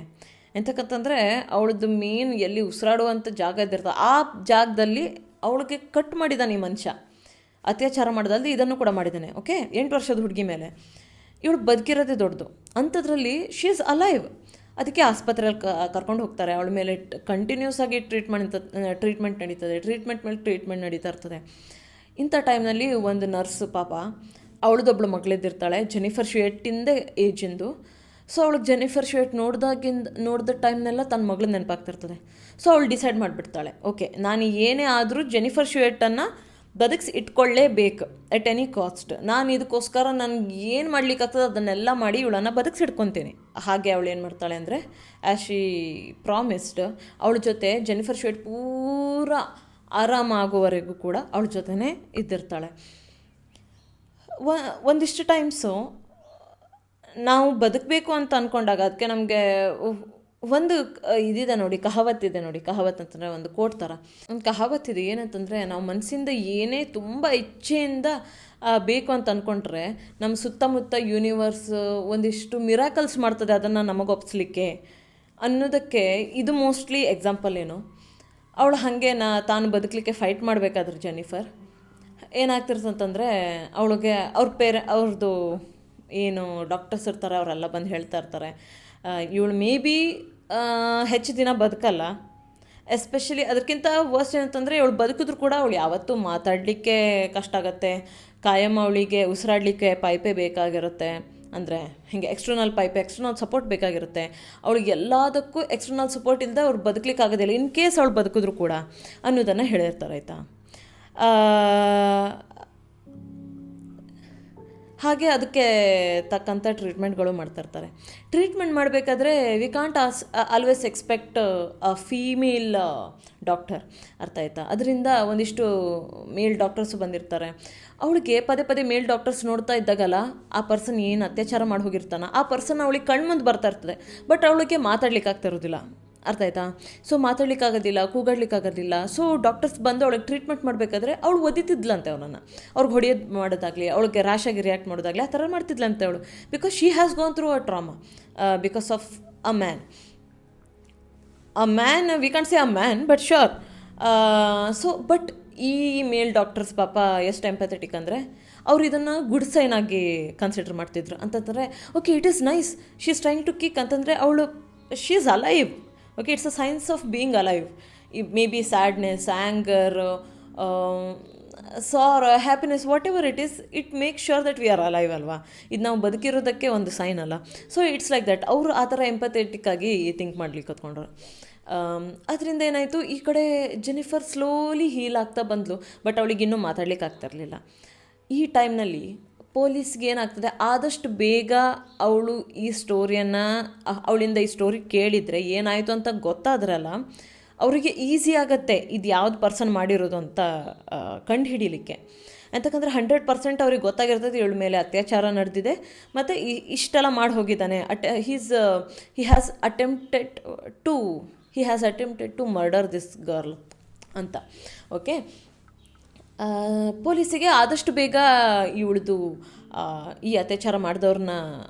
Speaker 1: ಎಂತಕ್ಕಂತಂದರೆ ಅವಳದ್ದು ಮೇನ್ ಎಲ್ಲಿ ಉಸಿರಾಡುವಂಥ ಜಾಗ ಇದ್ದಿರ್ತದೆ, ಆ ಜಾಗದಲ್ಲಿ ಅವಳಿಗೆ ಕಟ್ ಮಾಡಿದ್ದಾನೆ ಈ ಮನುಷ್ಯ. ಅತ್ಯಾಚಾರ ಮಾಡೋದಲ್ಲದೆ ಇದನ್ನು ಕೂಡ ಮಾಡಿದ್ದಾನೆ. ಓಕೆ, 8 ವರ್ಷದ ಹುಡುಗಿ ಮೇಲೆ ಇವಳು ಬದುಕಿರೋದೇ ದೊಡ್ಡದು. ಅಂಥದ್ರಲ್ಲಿ ಶಿ ಈಸ್ ಅಲೈವ್. ಅದಕ್ಕೆ ಆಸ್ಪತ್ರೆಯಲ್ಲಿ ಕರ್ಕೊಂಡು ಹೋಗ್ತಾರೆ. ಅವಳ ಮೇಲೆ ಕಂಟಿನ್ಯೂಸ್ ಆಗಿ ಟ್ರೀಟ್ಮೆಂಟ್ ನಡೀತದೆ. ಟ್ರೀಟ್ಮೆಂಟ್ ಮೇಲೆ ಟ್ರೀಟ್ಮೆಂಟ್ ನಡೀತಾ ಇರ್ತದೆ. ಇಂಥ ಟೈಮ್ನಲ್ಲಿ ಒಂದು ನರ್ಸು ಪಾಪ ಅವಳದೊಬ್ಬಳು ಮಗಳಿದ್ದಿರ್ತಾಳೆ, ಜೆನಿಫರ್ ಶುಯೆಟ್ಟಿಂದ ಏಜಿಂದು. ಸೊ ಅವಳಿಗೆ ಜೆನಿಫರ್ ಶುಯೆಟ್ ನೋಡಿದ ಟೈಮ್ನೆಲ್ಲ ತನ್ನ ಮಗಳನ್ನ ನೆನಪಾಗ್ತಿರ್ತದೆ. ಸೊ ಅವಳು ಡಿಸೈಡ್ ಮಾಡಿಬಿಡ್ತಾಳೆ, ಓಕೆ ನಾನು ಏನೇ ಆದರೂ ಜೆನಿಫರ್ ಶುಯೆಟ್ಟನ್ನು ಬದುಕಿಸಿ ಇಟ್ಕೊಳ್ಳೇಬೇಕು ಎಟ್ ಎನಿ ಕಾಸ್ಟ್. ನಾನು ಇದಕ್ಕೋಸ್ಕರ ನನಗೆ ಏನು ಮಾಡ್ಲಿಕ್ಕಾಗ್ತದೆ ಅದನ್ನೆಲ್ಲ ಮಾಡಿ ಇವಳನ್ನು ಬದುಕಿಸಿಟ್ಕೊತೀನಿ. ಹಾಗೆ ಅವಳು ಏನು ಮಾಡ್ತಾಳೆ ಅಂದರೆ, ಆ್ಯಸ್ ಶಿ ಪ್ರಾಮಿಸ್ಡ್, ಅವಳ ಜೊತೆ ಜೆನಿಫರ್ ಶುಯೆಟ್ ಪೂರ ಆರಾಮಾಗುವವರೆಗೂ ಕೂಡ ಅವಳ ಜೊತೆನೇ ಇದ್ದಿರ್ತಾಳೆ. ಒಂದಿಷ್ಟು ಟೈಮ್ಸು ನಾವು ಬದುಕಬೇಕು ಅಂತ ಅಂದ್ಕೊಂಡಾಗ ಅದಕ್ಕೆ ನಮಗೆ ಒಂದು ಇದಿದೆ ನೋಡಿ, ಕಹಾವತ್ತಿದೆ ನೋಡಿ. ಕಹಾವತ್ ಅಂತಂದರೆ ಒಂದು ಕೋಟ್ ಥರ ಒಂದು ಕಹಾವತ್ತಿದೆ. ಏನಂತಂದರೆ, ನಾವು ಮನಸ್ಸಿಂದ ಏನೇ ತುಂಬ ಇಚ್ಛೆಯಿಂದ ಬೇಕು ಅಂತ ಅಂದ್ಕೊಂಡ್ರೆ ನಮ್ಮ ಸುತ್ತಮುತ್ತ ಯೂನಿವರ್ಸ್ ಒಂದಿಷ್ಟು ಮಿರಾಕಲ್ಸ್ ಮಾಡ್ತದೆ ಅದನ್ನು ನಮಗೆ ಒಪ್ಪಿಸ್ಲಿಕ್ಕೆ ಅನ್ನೋದಕ್ಕೆ ಇದು ಮೋಸ್ಟ್ಲಿ ಎಕ್ಸಾಂಪಲ್. ಏನು, ಅವಳು ಹಾಗೆ ತಾನು ಬದುಕಲಿಕ್ಕೆ ಫೈಟ್ ಮಾಡಬೇಕಾದ್ರೆ ಜೆನಿಫರ್ ಏನಾಗ್ತಿರ್ತಂತಂದರೆ, ಅವಳಿಗೆ ಅವ್ರದ್ದು ಏನು ಡಾಕ್ಟರ್ಸ್ ಇರ್ತಾರೆ ಅವರೆಲ್ಲ ಬಂದು ಹೇಳ್ತಾ ಇರ್ತಾರೆ, ಇವಳು ಮೇ ಬಿ ಹೆಚ್ಚು ದಿನ ಬದುಕಲ್ಲ. ಎಸ್ಪೆಷಲಿ ಅದಕ್ಕಿಂತ ವರ್ಸ್ಟ್ ಏನಂತಂದರೆ, ಇವಳು ಬದುಕಿದ್ರು ಕೂಡ ಅವಳು ಯಾವತ್ತೂ ಮಾತಾಡಲಿಕ್ಕೆ ಕಷ್ಟ ಆಗುತ್ತೆ. ಕಾಯಂ ಅವಳಿಗೆ ಉಸಿರಾಡಲಿಕ್ಕೆ ಪೈಪೇ ಬೇಕಾಗಿರುತ್ತೆ. ಅಂದರೆ ಹೀಗೆ ಎಕ್ಸ್ಟರ್ನಲ್ ಸಪೋರ್ಟ್ ಬೇಕಾಗಿರುತ್ತೆ. ಅವಳಿಗೆ ಎಲ್ಲದಕ್ಕೂ ಎಕ್ಸ್ಟರ್ನಲ್ ಸಪೋರ್ಟ್ ಇಲ್ಲದೆ ಅವ್ರು ಬದುಕಲಿಕ್ಕೆ ಆಗೋದಿಲ್ಲ, ಇನ್ ಕೇಸ್ ಅವಳು ಬದುಕಿದ್ರು ಕೂಡ ಅನ್ನೋದನ್ನು ಹೇಳಿರ್ತಾರೆ. ಆಯಿತಾ, ಹಾಗೆ ಅದಕ್ಕೆ ತಕ್ಕಂಥ ಟ್ರೀಟ್ಮೆಂಟ್ಗಳು ಮಾಡ್ತಾಯಿರ್ತಾರೆ. ಟ್ರೀಟ್ಮೆಂಟ್ ಮಾಡಬೇಕಾದ್ರೆ we can't always expect a female doctor. ಅರ್ಥ ಆಯ್ತಾ? ಅದರಿಂದ ಒಂದಿಷ್ಟು ಮೇಲ್ ಡಾಕ್ಟರ್ಸು ಬಂದಿರ್ತಾರೆ. ಅವಳಿಗೆ ಪದೇ ಪದೇ ಮೇಲ್ ಡಾಕ್ಟರ್ಸ್ ನೋಡ್ತಾ ಇದ್ದಾಗಲ್ಲ, ಆ ಪರ್ಸನ್ ಏನು ಅತ್ಯಾಚಾರ ಮಾಡಿ ಹೋಗಿರ್ತಾನೆ ಆ ಪರ್ಸನ್ ಅವಳಿಗೆ ಕಣ್ಮುಂದೆ ಬರ್ತಾ ಇರ್ತದೆ. ಬಟ್ ಅವಳಿಗೆ ಮಾತಾಡ್ಲಿಕ್ಕೆ ಆಗ್ತಾ ಇರೋದಿಲ್ಲ. ಅರ್ಥ ಆಯ್ತಾ? ಸೊ ಮಾತಾಡ್ಲಿಕ್ಕಾಗೋದಿಲ್ಲ, ಕೂಗಾಡ್ಲಿಕ್ಕಾಗೋದಿಲ್ಲ. ಸೊ ಡಾಕ್ಟರ್ಸ್ ಬಂದು ಅವಳಿಗೆ ಟ್ರೀಟ್ಮೆಂಟ್ ಮಾಡಬೇಕಾದ್ರೆ ಅವಳು ಒದಿತಿದ್ಲಂತೆ ಅವನನ್ನು. ಅವ್ರಿಗೆ ಹೊಡೆಯೋದು ಮಾಡೋದಾಗಲಿ, ಅವಳಿಗೆ ರ್ಯಾಶಾಗಿ ರಿಯಾಕ್ಟ್ ಮಾಡೋದಾಗಲಿ, ಆ ಥರ ಮಾಡ್ತಿದ್ಲಂತೆ ಅವಳು. Because she has gone through a trauma because of a man. We can't say a man, but sure. So but ಈ ಮೇಲ್ ಡಾಕ್ಟರ್ಸ್ ಪಾಪ ಎಷ್ಟು ಎಂಪಥೆಟಿಕ್ ಅಂದರೆ, ಅವ್ರು ಇದನ್ನು ಗುಡ್ ಸೈನ್ ಆಗಿ ಕನ್ಸಿಡರ್ ಮಾಡ್ತಿದ್ರು. ಅಂತಂದರೆ okay, it is nice, she is trying to kick ಅಂತಂದರೆ ಅವಳು she is alive. Okay, it's a signs of being alive. Maybe sadness, anger, sorrow, happiness, whatever it is, it make sure that we are alive ಅಲ್ವಾ. ಇದು ನಾವು ಬದುಕಿರೋದಕ್ಕೆ ಒಂದು sign ಅಲ್ಲ. So it's like that. ಅವರು ಆ ಥರ empathetic ಆಗಿ ಥಿಂಕ್ ಮಾಡ್ಲಿಕ್ಕೆ ಕತ್ಕೊಂಡ್ರು. ಅದರಿಂದ ಏನಾಯಿತು, ಈ ಕಡೆ ಜೆನಿಫರ್ ಸ್ಲೋಲಿ ಹೀಲ್ ಆಗ್ತಾ ಬಂದಳು. ಬಟ್ ಅವಳಿಗೆ ಇನ್ನೂ ಮಾತಾಡ್ಲಿಕ್ಕೆ ಆಗ್ತಿರಲಿಲ್ಲ. ಈ ಟೈಮ್ನಲ್ಲಿ ಪೊಲೀಸ್ಗೆ ಏನಾಗ್ತದೆ, ಆದಷ್ಟು ಬೇಗ ಅವಳು ಈ ಸ್ಟೋರಿಯನ್ನು ಅವಳಿಂದ ಈ ಸ್ಟೋರಿ ಕೇಳಿದರೆ ಏನಾಯಿತು ಅಂತ ಗೊತ್ತಾದ್ರಲ್ಲ, ಅವರಿಗೆ ಈಸಿ ಆಗುತ್ತೆ ಇದು ಯಾವ್ದು ಪರ್ಸನ್ ಮಾಡಿರೋದು ಅಂತ ಕಂಡು ಹಿಡೀಲಿಕ್ಕೆ. ಅಂತಕ್ಕಂದ್ರೆ 100% ಅವ್ರಿಗೆ ಗೊತ್ತಾಗಿರ್ತದೆ ಇವಳ ಮೇಲೆ ಅತ್ಯಾಚಾರ ನಡೆದಿದೆ ಮತ್ತು ಇಷ್ಟೆಲ್ಲ ಮಾಡಿ ಹೋಗಿದ್ದಾನೆ. He has attempted to murder this girl ಅಂತ. ಓಕೆ, ಪೊಲೀಸಿಗೆ ಆದಷ್ಟು ಬೇಗ ಇವಳದು ಈ ಅತ್ಯಾಚಾರ ಮಾಡಿದವ್ರನ್ನ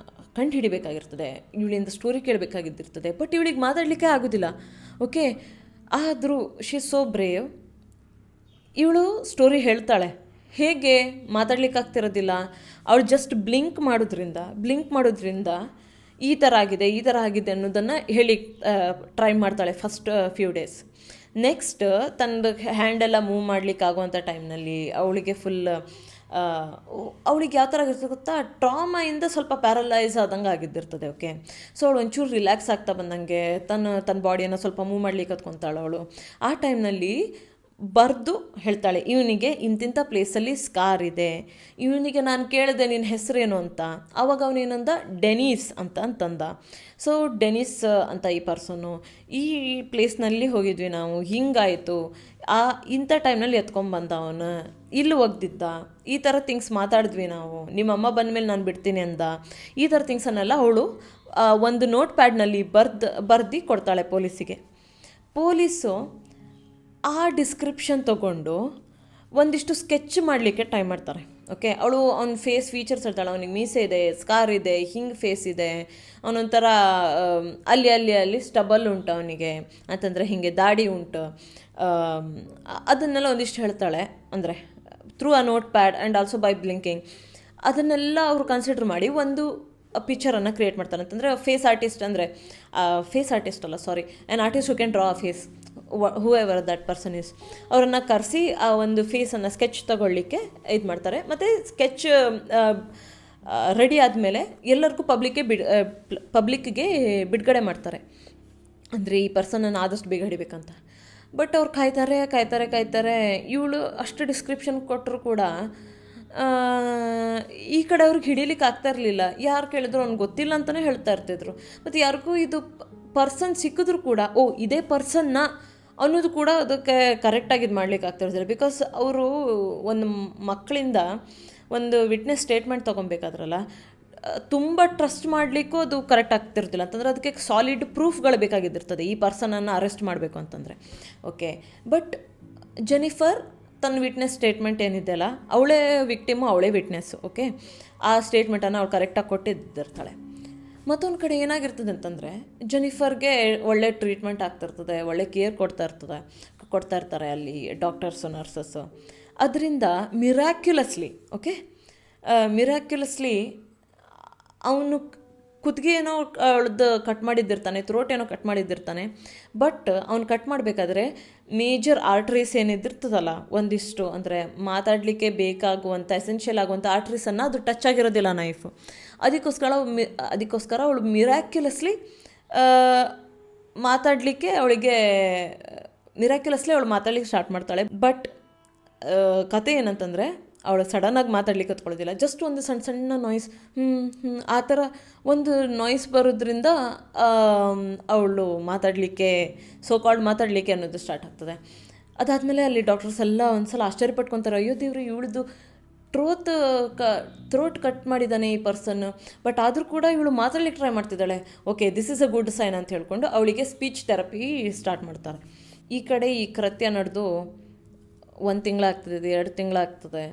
Speaker 1: ಕಂಡು ಹಿಡಿಬೇಕಾಗಿರ್ತದೆ, ಇವಳಿಂದ ಸ್ಟೋರಿ ಕೇಳಬೇಕಾಗಿದ್ದಿರ್ತದೆ. ಬಟ್ ಇವಳಿಗೆ ಮಾತಾಡಲಿಕ್ಕೆ ಆಗೋದಿಲ್ಲ. ಓಕೆ, ಆದರೂ ಶಿ ಸೋ ಬ್ರೇವ್. ಇವಳು ಸ್ಟೋರಿ ಹೇಳ್ತಾಳೆ. ಹೇಗೆ ಮಾತಾಡ್ಲಿಕ್ಕೆ ಆಗ್ತಿರೋದಿಲ್ಲ, ಅವಳು ಜಸ್ಟ್ ಬ್ಲಿಂಕ್ ಮಾಡೋದ್ರಿಂದ ಈ ಥರ ಆಗಿದೆ ಈ ಥರ ಆಗಿದೆ ಅನ್ನೋದನ್ನು ಹೇಳಿ ಟ್ರೈ ಮಾಡ್ತಾಳೆ ಫಸ್ಟ್ ಫ್ಯೂ ಡೇಸ್. ನೆಕ್ಸ್ಟ್ ತನ್ನದು ಹ್ಯಾಂಡೆಲ್ಲ ಮೂವ್ ಮಾಡ್ಲಿಕ್ಕೆ ಆಗುವಂಥ ಟೈಮ್ನಲ್ಲಿ ಅವಳಿಗೆ ಫುಲ್ ಅವಳಿಗೆ ಯಾವ ಥರ ಆಗಿರ್ತದೆ ಗೊತ್ತಾ, ಟ್ರಾಮಾಯಿಂದ ಸ್ವಲ್ಪ ಪ್ಯಾರಲೈಸ್ ಆದಂಗೆ ಆಗಿದ್ದಿರ್ತದೆ. ಓಕೆ, ಸೊ ಅವಳು ಒಂಚೂರು ರಿಲ್ಯಾಕ್ಸ್ ಆಗ್ತಾ ಬಂದಂಗೆ ತನ್ನ ಬಾಡಿಯನ್ನು ಸ್ವಲ್ಪ ಮೂವ್ ಮಾಡ್ಲಿಕ್ಕೆ ಕತ್ಕೊತಾಳೆ ಅವಳು. ಆ ಟೈಮ್ನಲ್ಲಿ ಬರೆದು ಹೇಳ್ತಾಳೆ, ಇವನಿಗೆ ಇಂತಿಂಥ ಪ್ಲೇಸಲ್ಲಿ ಸ್ಕಾರ್ ಇದೆ, ಇವನಿಗೆ ನಾನು ಕೇಳಿದೆ ನಿನ್ನ ಹೆಸರೇನು ಅಂತ. ಆವಾಗ ಅವನೇನಂದ ಡೆನೀಸ್ ಅಂತಂದ. ಸೊ ಡೆನಿಸ್ ಅಂತ ಈ ಪರ್ಸನ್ನು, ಈ ಪ್ಲೇಸ್ನಲ್ಲಿ ಹೋಗಿದ್ವಿ ನಾವು, ಹಿಂಗಾಯಿತು, ಇಂಥ ಟೈಮ್ನಲ್ಲಿ ಎತ್ಕೊಂಬಂದ ಅವನು, ಇಲ್ಲಿ ಒಗ್ದಿದ್ದ, ಈ ಥರ ಥಿಂಗ್ಸ್ ಮಾತಾಡಿದ್ವಿ ನಾವು, ನಿಮ್ಮಮ್ಮ ಬಂದಮೇಲೆ ನಾನು ಬಿಡ್ತೀನಿ ಅಂದ. ಈ ಥರ ಥಿಂಗ್ಸನ್ನೆಲ್ಲ ಅವಳು ಒಂದು ನೋಟ್ ಪ್ಯಾಡ್ನಲ್ಲಿ ಬರ್ದು ಕೊಡ್ತಾಳೆ ಪೊಲೀಸಿಗೆ. ಪೊಲೀಸು ಆ ಡಿಸ್ಕ್ರಿಪ್ಷನ್ ತೊಗೊಂಡು ಒಂದಿಷ್ಟು ಸ್ಕೆಚ್ ಮಾಡಲಿಕ್ಕೆ ಟ್ರೈ ಮಾಡ್ತಾರೆ. ಓಕೆ, ಅವಳು ಅವ್ನ ಫೇಸ್ ಫೀಚರ್ಸ್ ಹೇಳ್ತಾಳೆ, ಅವನಿಗೆ ಮೀಸೆ ಇದೆ, ಸ್ಕಾರ್ ಇದೆ, ಹಿಂಗೆ ಫೇಸ್ ಇದೆ, ಅವನೊಂಥರ ಅಲ್ಲಿ ಸ್ಟಬಲ್ ಉಂಟು ಅವನಿಗೆ ಅಂತಂದರೆ, ಹೀಗೆ ದಾಡಿ ಉಂಟು, ಅದನ್ನೆಲ್ಲ ಒಂದಿಷ್ಟು ಹೇಳ್ತಾಳೆ. ಅಂದರೆ through a notepad and also by blinking ಅದನ್ನೆಲ್ಲ ಅವರು ಕನ್ಸಿಡರ್ ಮಾಡಿ ಒಂದು ಪಿಕ್ಚರನ್ನು ಕ್ರಿಯೇಟ್ ಮಾಡ್ತಾರೆ. ಅಂತಂದರೆ ಫೇಸ್ ಆರ್ಟಿಸ್ಟ್ ಅಲ್ಲ, an artist who can draw a face, whoever that person is, ಅವರನ್ನು ಕರೆಸಿ ಆ ಒಂದು ಫೇಸನ್ನು ಸ್ಕೆಚ್ ತಗೊಳ್ಳಿಕ್ಕೆ ಇದು ಮಾಡ್ತಾರೆ. ಮತ್ತು ಸ್ಕೆಚ್ ರೆಡಿ ಆದಮೇಲೆ ಎಲ್ಲರಿಗೂ ಪಬ್ಲಿಕ್ಗೆ ಬಿಡುಗಡೆ ಮಾಡ್ತಾರೆ. ಅಂದರೆ ಈ ಪರ್ಸನನ್ನು ಆದಷ್ಟು ಬೇಗ ಹಿಡಿಬೇಕಂತ. ಬಟ್ ಅವ್ರು ಕಾಯ್ತಾರೆ. ಇವಳು ಅಷ್ಟು ಡಿಸ್ಕ್ರಿಪ್ಷನ್ ಕೊಟ್ಟರು ಕೂಡ ಈ ಕಡೆ ಅವ್ರಿಗೆ ಹಿಡೀಲಿಕ್ಕೆ ಆಗ್ತಾ ಇರಲಿಲ್ಲ. ಯಾರು ಕೇಳಿದ್ರು ಅವ್ನಿಗೆ ಗೊತ್ತಿಲ್ಲ ಅಂತಲೇ ಹೇಳ್ತಾ ಇರ್ತಿದ್ರು. ಮತ್ತು ಯಾರಿಗೂ ಇದು ಪರ್ಸನ್ ಸಿಕ್ಕಿದ್ರು ಕೂಡ ಇದೇ ಪರ್ಸನ್ನ ಅನ್ನೋದು ಕೂಡ ಅದಕ್ಕೆ ಕರೆಕ್ಟಾಗಿ ಇದು ಮಾಡ್ಲಿಕ್ಕೆ ಆಗ್ತಾ ಇರ್ತಿಲ್ಲ. ಬಿಕಾಸ್ ಅವರು ಒಂದು ಮಕ್ಕಳಿಂದ ಒಂದು ವಿಟ್ನೆಸ್ ಸ್ಟೇಟ್ಮೆಂಟ್ ತೊಗೊಬೇಕಾದ್ರಲ್ಲ, ತುಂಬ ಟ್ರಸ್ಟ್ ಮಾಡಲಿಕ್ಕೂ ಅದು ಕರೆಕ್ಟ್ ಆಗ್ತಿರ್ತಿಲ್ಲ. ಅಂತಂದರೆ ಅದಕ್ಕೆ ಸಾಲಿಡ್ ಪ್ರೂಫ್ಗಳು ಬೇಕಾಗಿದ್ದಿರ್ತದೆ ಈ ಪರ್ಸನನ್ನು ಅರೆಸ್ಟ್ ಮಾಡಬೇಕು ಅಂತಂದರೆ. ಓಕೆ, ಬಟ್ ಜೆನಿಫರ್ ತನ್ನ ವಿಟ್ನೆಸ್ ಸ್ಟೇಟ್ಮೆಂಟ್ ಏನಿದೆಯಲ್ಲ, ಅವಳೇ ವಿಕ್ಟಿಮು, ಅವಳೇ ವಿಟ್ನೆಸ್ಸು. ಓಕೆ, ಆ ಸ್ಟೇಟ್ಮೆಂಟನ್ನು ಅವಳು ಕರೆಕ್ಟಾಗಿ ಕೊಟ್ಟಿದ್ದಿರ್ತಾಳೆ. ಮತ್ತೊಂದು ಕಡೆ ಏನಾಗಿರ್ತದೆ ಅಂತಂದರೆ, ಜೆನಿಫರ್ಗೆ ಒಳ್ಳೆ ಟ್ರೀಟ್ಮೆಂಟ್ ಆಗ್ತಿರ್ತದೆ, ಒಳ್ಳೆ ಕೇರ್ ಕೊಡ್ತಾ ಇರ್ತಾರೆ ಅಲ್ಲಿ ಡಾಕ್ಟರ್ಸು, ನರ್ಸಸ್ಸು. ಅದರಿಂದ ಮಿರಾಕ್ಯುಲಸ್ಲಿ ಅವನು ಕುತ್ತಿಗೆ ಏನೋ ಅವಳದ್ದು ಕಟ್ ಮಾಡಿದ್ದಿರ್ತಾನೆ, ಥ್ರೋಟ್ ಏನೋ ಕಟ್ ಮಾಡಿದ್ದಿರ್ತಾನೆ. ಬಟ್ ಅವ್ನು ಕಟ್ ಮಾಡಬೇಕಾದ್ರೆ ಮೇಜರ್ ಆರ್ಟ್ರೀಸ್ ಏನಿದ್ದಿರ್ತದಲ್ಲ, ಒಂದಿಷ್ಟು ಅಂದರೆ ಮಾತಾಡಲಿಕ್ಕೆ ಬೇಕಾಗುವಂಥ ಎಸೆನ್ಷಿಯಲ್ ಆಗುವಂಥ ಆರ್ಟ್ರೀಸನ್ನು ಅದು ಟಚ್ ಆಗಿರೋದಿಲ್ಲ ನೈಫು. ಅದಕ್ಕೋಸ್ಕರ ಅವಳು ಮಿರಾಕ್ಯುಲಸ್ಲಿ ಅವಳು ಮಾತಾಡಲಿಕ್ಕೆ ಸ್ಟಾರ್ಟ್ ಮಾಡ್ತಾಳೆ. ಬಟ್ ಕತೆ ಏನಂತಂದರೆ, ಅವಳು ಸಡನ್ನಾಗಿ ಮಾತಾಡ್ಲಿಕ್ಕೆ ಹತ್ಕೊಳ್ಳೋದಿಲ್ಲ. ಜಸ್ಟ್ ಒಂದು ಸಣ್ಣ ನಾಯ್ಸ್, ಆ ಥರ ಒಂದು ನಾಯ್ಸ್ ಬರೋದ್ರಿಂದ ಅವಳು ಮಾತಾಡಲಿಕ್ಕೆ ಮಾತಾಡಲಿಕ್ಕೆ ಅನ್ನೋದು ಸ್ಟಾರ್ಟ್ ಆಗ್ತದೆ. ಅದಾದಮೇಲೆ ಅಲ್ಲಿ ಡಾಕ್ಟರ್ಸ್ ಎಲ್ಲ ಒಂದು ಸಲ ಆಶ್ಚರ್ಯಪಟ್ಕೊತಾರೆ, ಅಯ್ಯೋ ದೇವ್ರು, ಇವಳದು ಥ್ರೋಟ್ ಕಟ್ ಮಾಡಿದ್ದಾನೆ ಈ ಪರ್ಸನ್. ಬಟ್ ಆದರೂ ಕೂಡ ಇವಳು ಮಾತಾಡ್ಲಿಕ್ಕೆ ಟ್ರೈ ಮಾಡ್ತಿದ್ದಾಳೆ. Okay, this is a good sign ಅಂತ ಹೇಳ್ಕೊಂಡು ಅವಳಿಗೆ ಸ್ಪೀಚ್ ಥೆರಪಿ ಸ್ಟಾರ್ಟ್ ಮಾಡ್ತಾರೆ. ಈ ಕಡೆ ಈ ಕೃತ್ಯ ನಡೆದು 1 ತಿಂಗಳಾಗ್ತದೆ, 2 ತಿಂಗಳಾಗ್ತದೆ.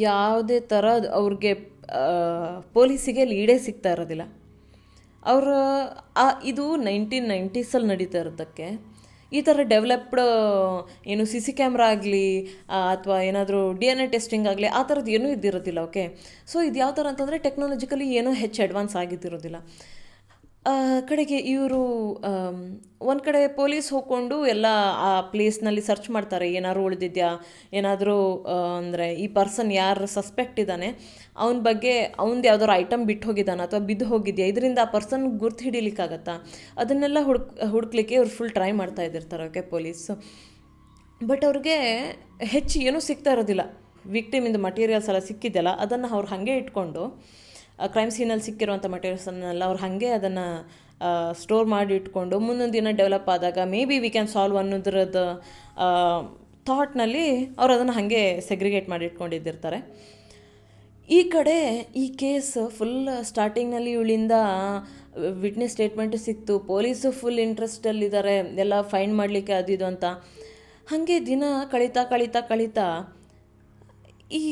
Speaker 1: ಯಾವುದೇ ಥರ ಅವ್ರಿಗೆ ಪೊಲೀಸಿಗೆ ಲೀಡೇ ಸಿಗ್ತಾ ಇರೋದಿಲ್ಲ. ಇದು 1990s ನಡೀತಾ ಇರೋದಕ್ಕೆ ಈ ಥರ ಡೆವಲಪ್ಡ್ ಏನು CC ಕ್ಯಾಮ್ರಾ ಆಗಲಿ ಅಥವಾ ಏನಾದರೂ DNA ಟೆಸ್ಟಿಂಗ್ ಆಗಲಿ ಆ ಥರದ್ದು ಏನೂ ಇದ್ದಿರೋದಿಲ್ಲ. ಓಕೆ, ಸೊ ಇದು ಯಾವ ಥರ ಅಂತಂದರೆ ಟೆಕ್ನಾಲಜಿಕಲಿ ಏನೂ ಹೆಚ್ಚು ಅಡ್ವಾನ್ಸ್ ಆಗಿದ್ದಿರೋದಿಲ್ಲ. ಕಡೆಗೆ ಇವರು ಒಂದು ಕಡೆ ಪೊಲೀಸ್ ಹೋಗ್ಕೊಂಡು ಎಲ್ಲ ಆ ಪ್ಲೇಸ್ನಲ್ಲಿ ಸರ್ಚ್ ಮಾಡ್ತಾರೆ, ಏನಾದ್ರು ಉಳಿದಿದ್ಯಾ, ಏನಾದರೂ ಅಂದರೆ ಈ ಪರ್ಸನ್ ಯಾರು ಸಸ್ಪೆಕ್ಟ್ ಇದ್ದಾನೆ ಅವನ ಬಗ್ಗೆ, ಅವ್ನದು ಯಾವ್ದಾದ್ರು ಐಟಮ್ ಬಿಟ್ಟು ಹೋಗಿದ್ದಾನೆ ಅಥವಾ ಬಿದ್ದು ಹೋಗಿದೆಯಾ, ಇದರಿಂದ ಆ ಪರ್ಸನ್ ಗುರ್ತು ಹಿಡಿಲಿಕ್ಕಾಗತ್ತಾ, ಅದನ್ನೆಲ್ಲ ಹುಡುಕ್ಲಿಕ್ಕೆ ಇವ್ರು ಫುಲ್ ಟ್ರೈ ಮಾಡ್ತಾ ಇದ್ದಿರ್ತಾರೆ. Okay, police. ಬಟ್ ಅವ್ರಿಗೆ ಹೆಚ್ಚು ಏನೂ ಸಿಗ್ತಾ ಇರೋದಿಲ್ಲ. ವಿಕ್ಟಿಮಿಂದ ಮಟೀರಿಯಲ್ಸ್ ಎಲ್ಲ ಸಿಕ್ಕಿದೆಯಲ್ಲ, ಅದನ್ನು ಅವ್ರು ಹಾಗೆ ಇಟ್ಕೊಂಡು ಕ್ರೈಮ್ ಸೀನಲ್ಲಿ ಸಿಕ್ಕಿರುವಂಥ ಮಟೀರಿಯಲ್ಸನ್ನೆಲ್ಲ ಅವ್ರು ಹಾಗೆ ಅದನ್ನು ಸ್ಟೋರ್ ಮಾಡಿ ಇಟ್ಕೊಂಡು ಮುಂದೊಂದು ದಿನ ಡೆವಲಪ್ ಆದಾಗ maybe we can solve ಅನ್ನೋದ್ರದ್ದು ಥಾಟ್ನಲ್ಲಿ ಅವ್ರು ಅದನ್ನು ಹಾಗೆ ಸೆಗ್ರಿಗೇಟ್ ಮಾಡಿ ಇಟ್ಕೊಂಡಿದ್ದಿರ್ತಾರೆ. ಈ ಕಡೆ ಈ ಕೇಸ್ ಫುಲ್ ಸ್ಟಾರ್ಟಿಂಗ್ನಲ್ಲಿ ಇವಳಿಂದ ವಿಟ್ನೆಸ್ ಸ್ಟೇಟ್ಮೆಂಟು ಸಿಕ್ತು, ಪೊಲೀಸು ಫುಲ್ ಇಂಟ್ರೆಸ್ಟಲ್ಲಿದ್ದಾರೆ ಎಲ್ಲ ಫೈಂಡ್ ಮಾಡಲಿಕ್ಕೆ ಅದು ಅಂತ. ಹಾಗೆ ದಿನ ಕಳೀತಾ ಈ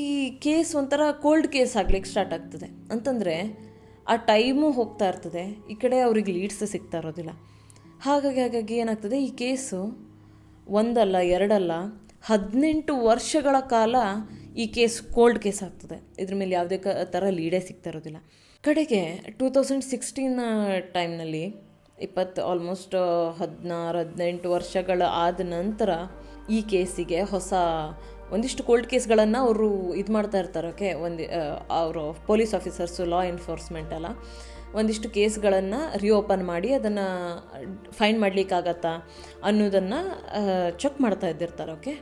Speaker 1: ಕೇಸ್ ಒಂಥರ ಕೋಲ್ಡ್ ಕೇಸ್ ಆಗ್ಲಿಕ್ಕೆ ಸ್ಟಾರ್ಟ್ ಆಗ್ತದೆ. ಅಂತಂದರೆ ಆ ಟೈಮು ಹೋಗ್ತಾ ಇರ್ತದೆ, ಈ ಕಡೆ ಅವ್ರಿಗೆ ಲೀಡ್ಸ್ ಸಿಗ್ತಾ ಇರೋದಿಲ್ಲ. ಹಾಗಾಗಿ ಏನಾಗ್ತದೆ, ಈ ಕೇಸು 1 ಅಲ್ಲ 2 ಅಲ್ಲ 18 ವರ್ಷಗಳ ಕಾಲ ಈ ಕೇಸ್ ಕೋಲ್ಡ್ ಕೇಸ್ ಆಗ್ತದೆ. ಇದ್ರ ಮೇಲೆ ಯಾವುದೇ ಥರ ಲೀಡೇ ಸಿಗ್ತಾ ಇರೋದಿಲ್ಲ. ಕಡೆಗೆ 2016 ಟೈಮ್ನಲ್ಲಿ ಆಲ್ಮೋಸ್ಟ್ 16-18 ವರ್ಷಗಳ ಆದ ನಂತರ ಈ ಕೇಸಿಗೆ ಒಂದಿಷ್ಟು ಕೋಲ್ಡ್ ಕೇಸ್ಗಳನ್ನು ಅವರು ಇದು ಮಾಡ್ತಾ ಇರ್ತಾರೆ. ಓಕೆ, ಅವರು ಪೊಲೀಸ್ ಆಫೀಸರ್ಸು, ಲಾ ಎನ್ಫೋರ್ಸ್ಮೆಂಟ್ ಎಲ್ಲ ಒಂದಿಷ್ಟು ಕೇಸ್ಗಳನ್ನು ರಿಓಪನ್ ಮಾಡಿ ಅದನ್ನು ಫೈಂಡ್ ಮಾಡಲಿಕ್ಕಾಗತ್ತಾ ಅನ್ನೋದನ್ನು ಚೆಕ್ ಮಾಡ್ತಾ ಇದ್ದಿರ್ತಾರೆ. ಓಕೆ,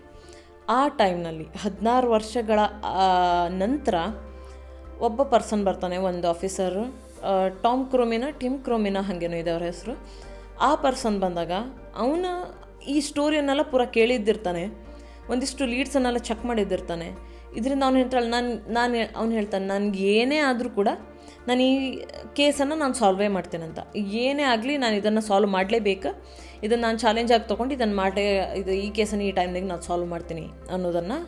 Speaker 1: ಆ ಟೈಮ್ನಲ್ಲಿ 16 ವರ್ಷಗಳ ನಂತರ ಒಬ್ಬ ಪರ್ಸನ್ ಬರ್ತಾನೆ, ಒಂದು ಆಫೀಸರು, ಟಿಮ್ ಕ್ರೋಮಿನ ಹಾಗೇನೋ ಇದೆ ಅವ್ರ ಹೆಸರು. ಆ ಪರ್ಸನ್ ಬಂದಾಗ ಅವನ ಈ ಸ್ಟೋರಿಯನ್ನೆಲ್ಲ ಪೂರ ಕೇಳಿದ್ದಿರ್ತಾನೆ, ಒಂದಿಷ್ಟು ಲೀಡ್ಸನ್ನೆಲ್ಲ ಚೆಕ್ ಮಾಡಿದ್ದಿರ್ತಾನೆ. ಇದರಿಂದ ಅವ್ನು ಹೇಳ್ತಾನೆ ನನಗೆ ಏನೇ ಆದರೂ ಕೂಡ ನಾನು ಈ ಕೇಸನ್ನು ನಾನು ಸಾಲ್ವೇ ಮಾಡ್ತೇನಂತ. ಏನೇ ಆಗಲಿ ನಾನು ಇದನ್ನು ಸಾಲ್ವ್ ಮಾಡಲೇಬೇಕು, ಇದನ್ನು ನಾನು ಚಾಲೆಂಜಾಗಿ ತೊಗೊಂಡು ಈ ಕೇಸನ್ನು ಈ ಟೈಮ್ನಾಗ ನಾನು ಸಾಲ್ವ್ ಮಾಡ್ತೀನಿ ಅನ್ನೋದನ್ನು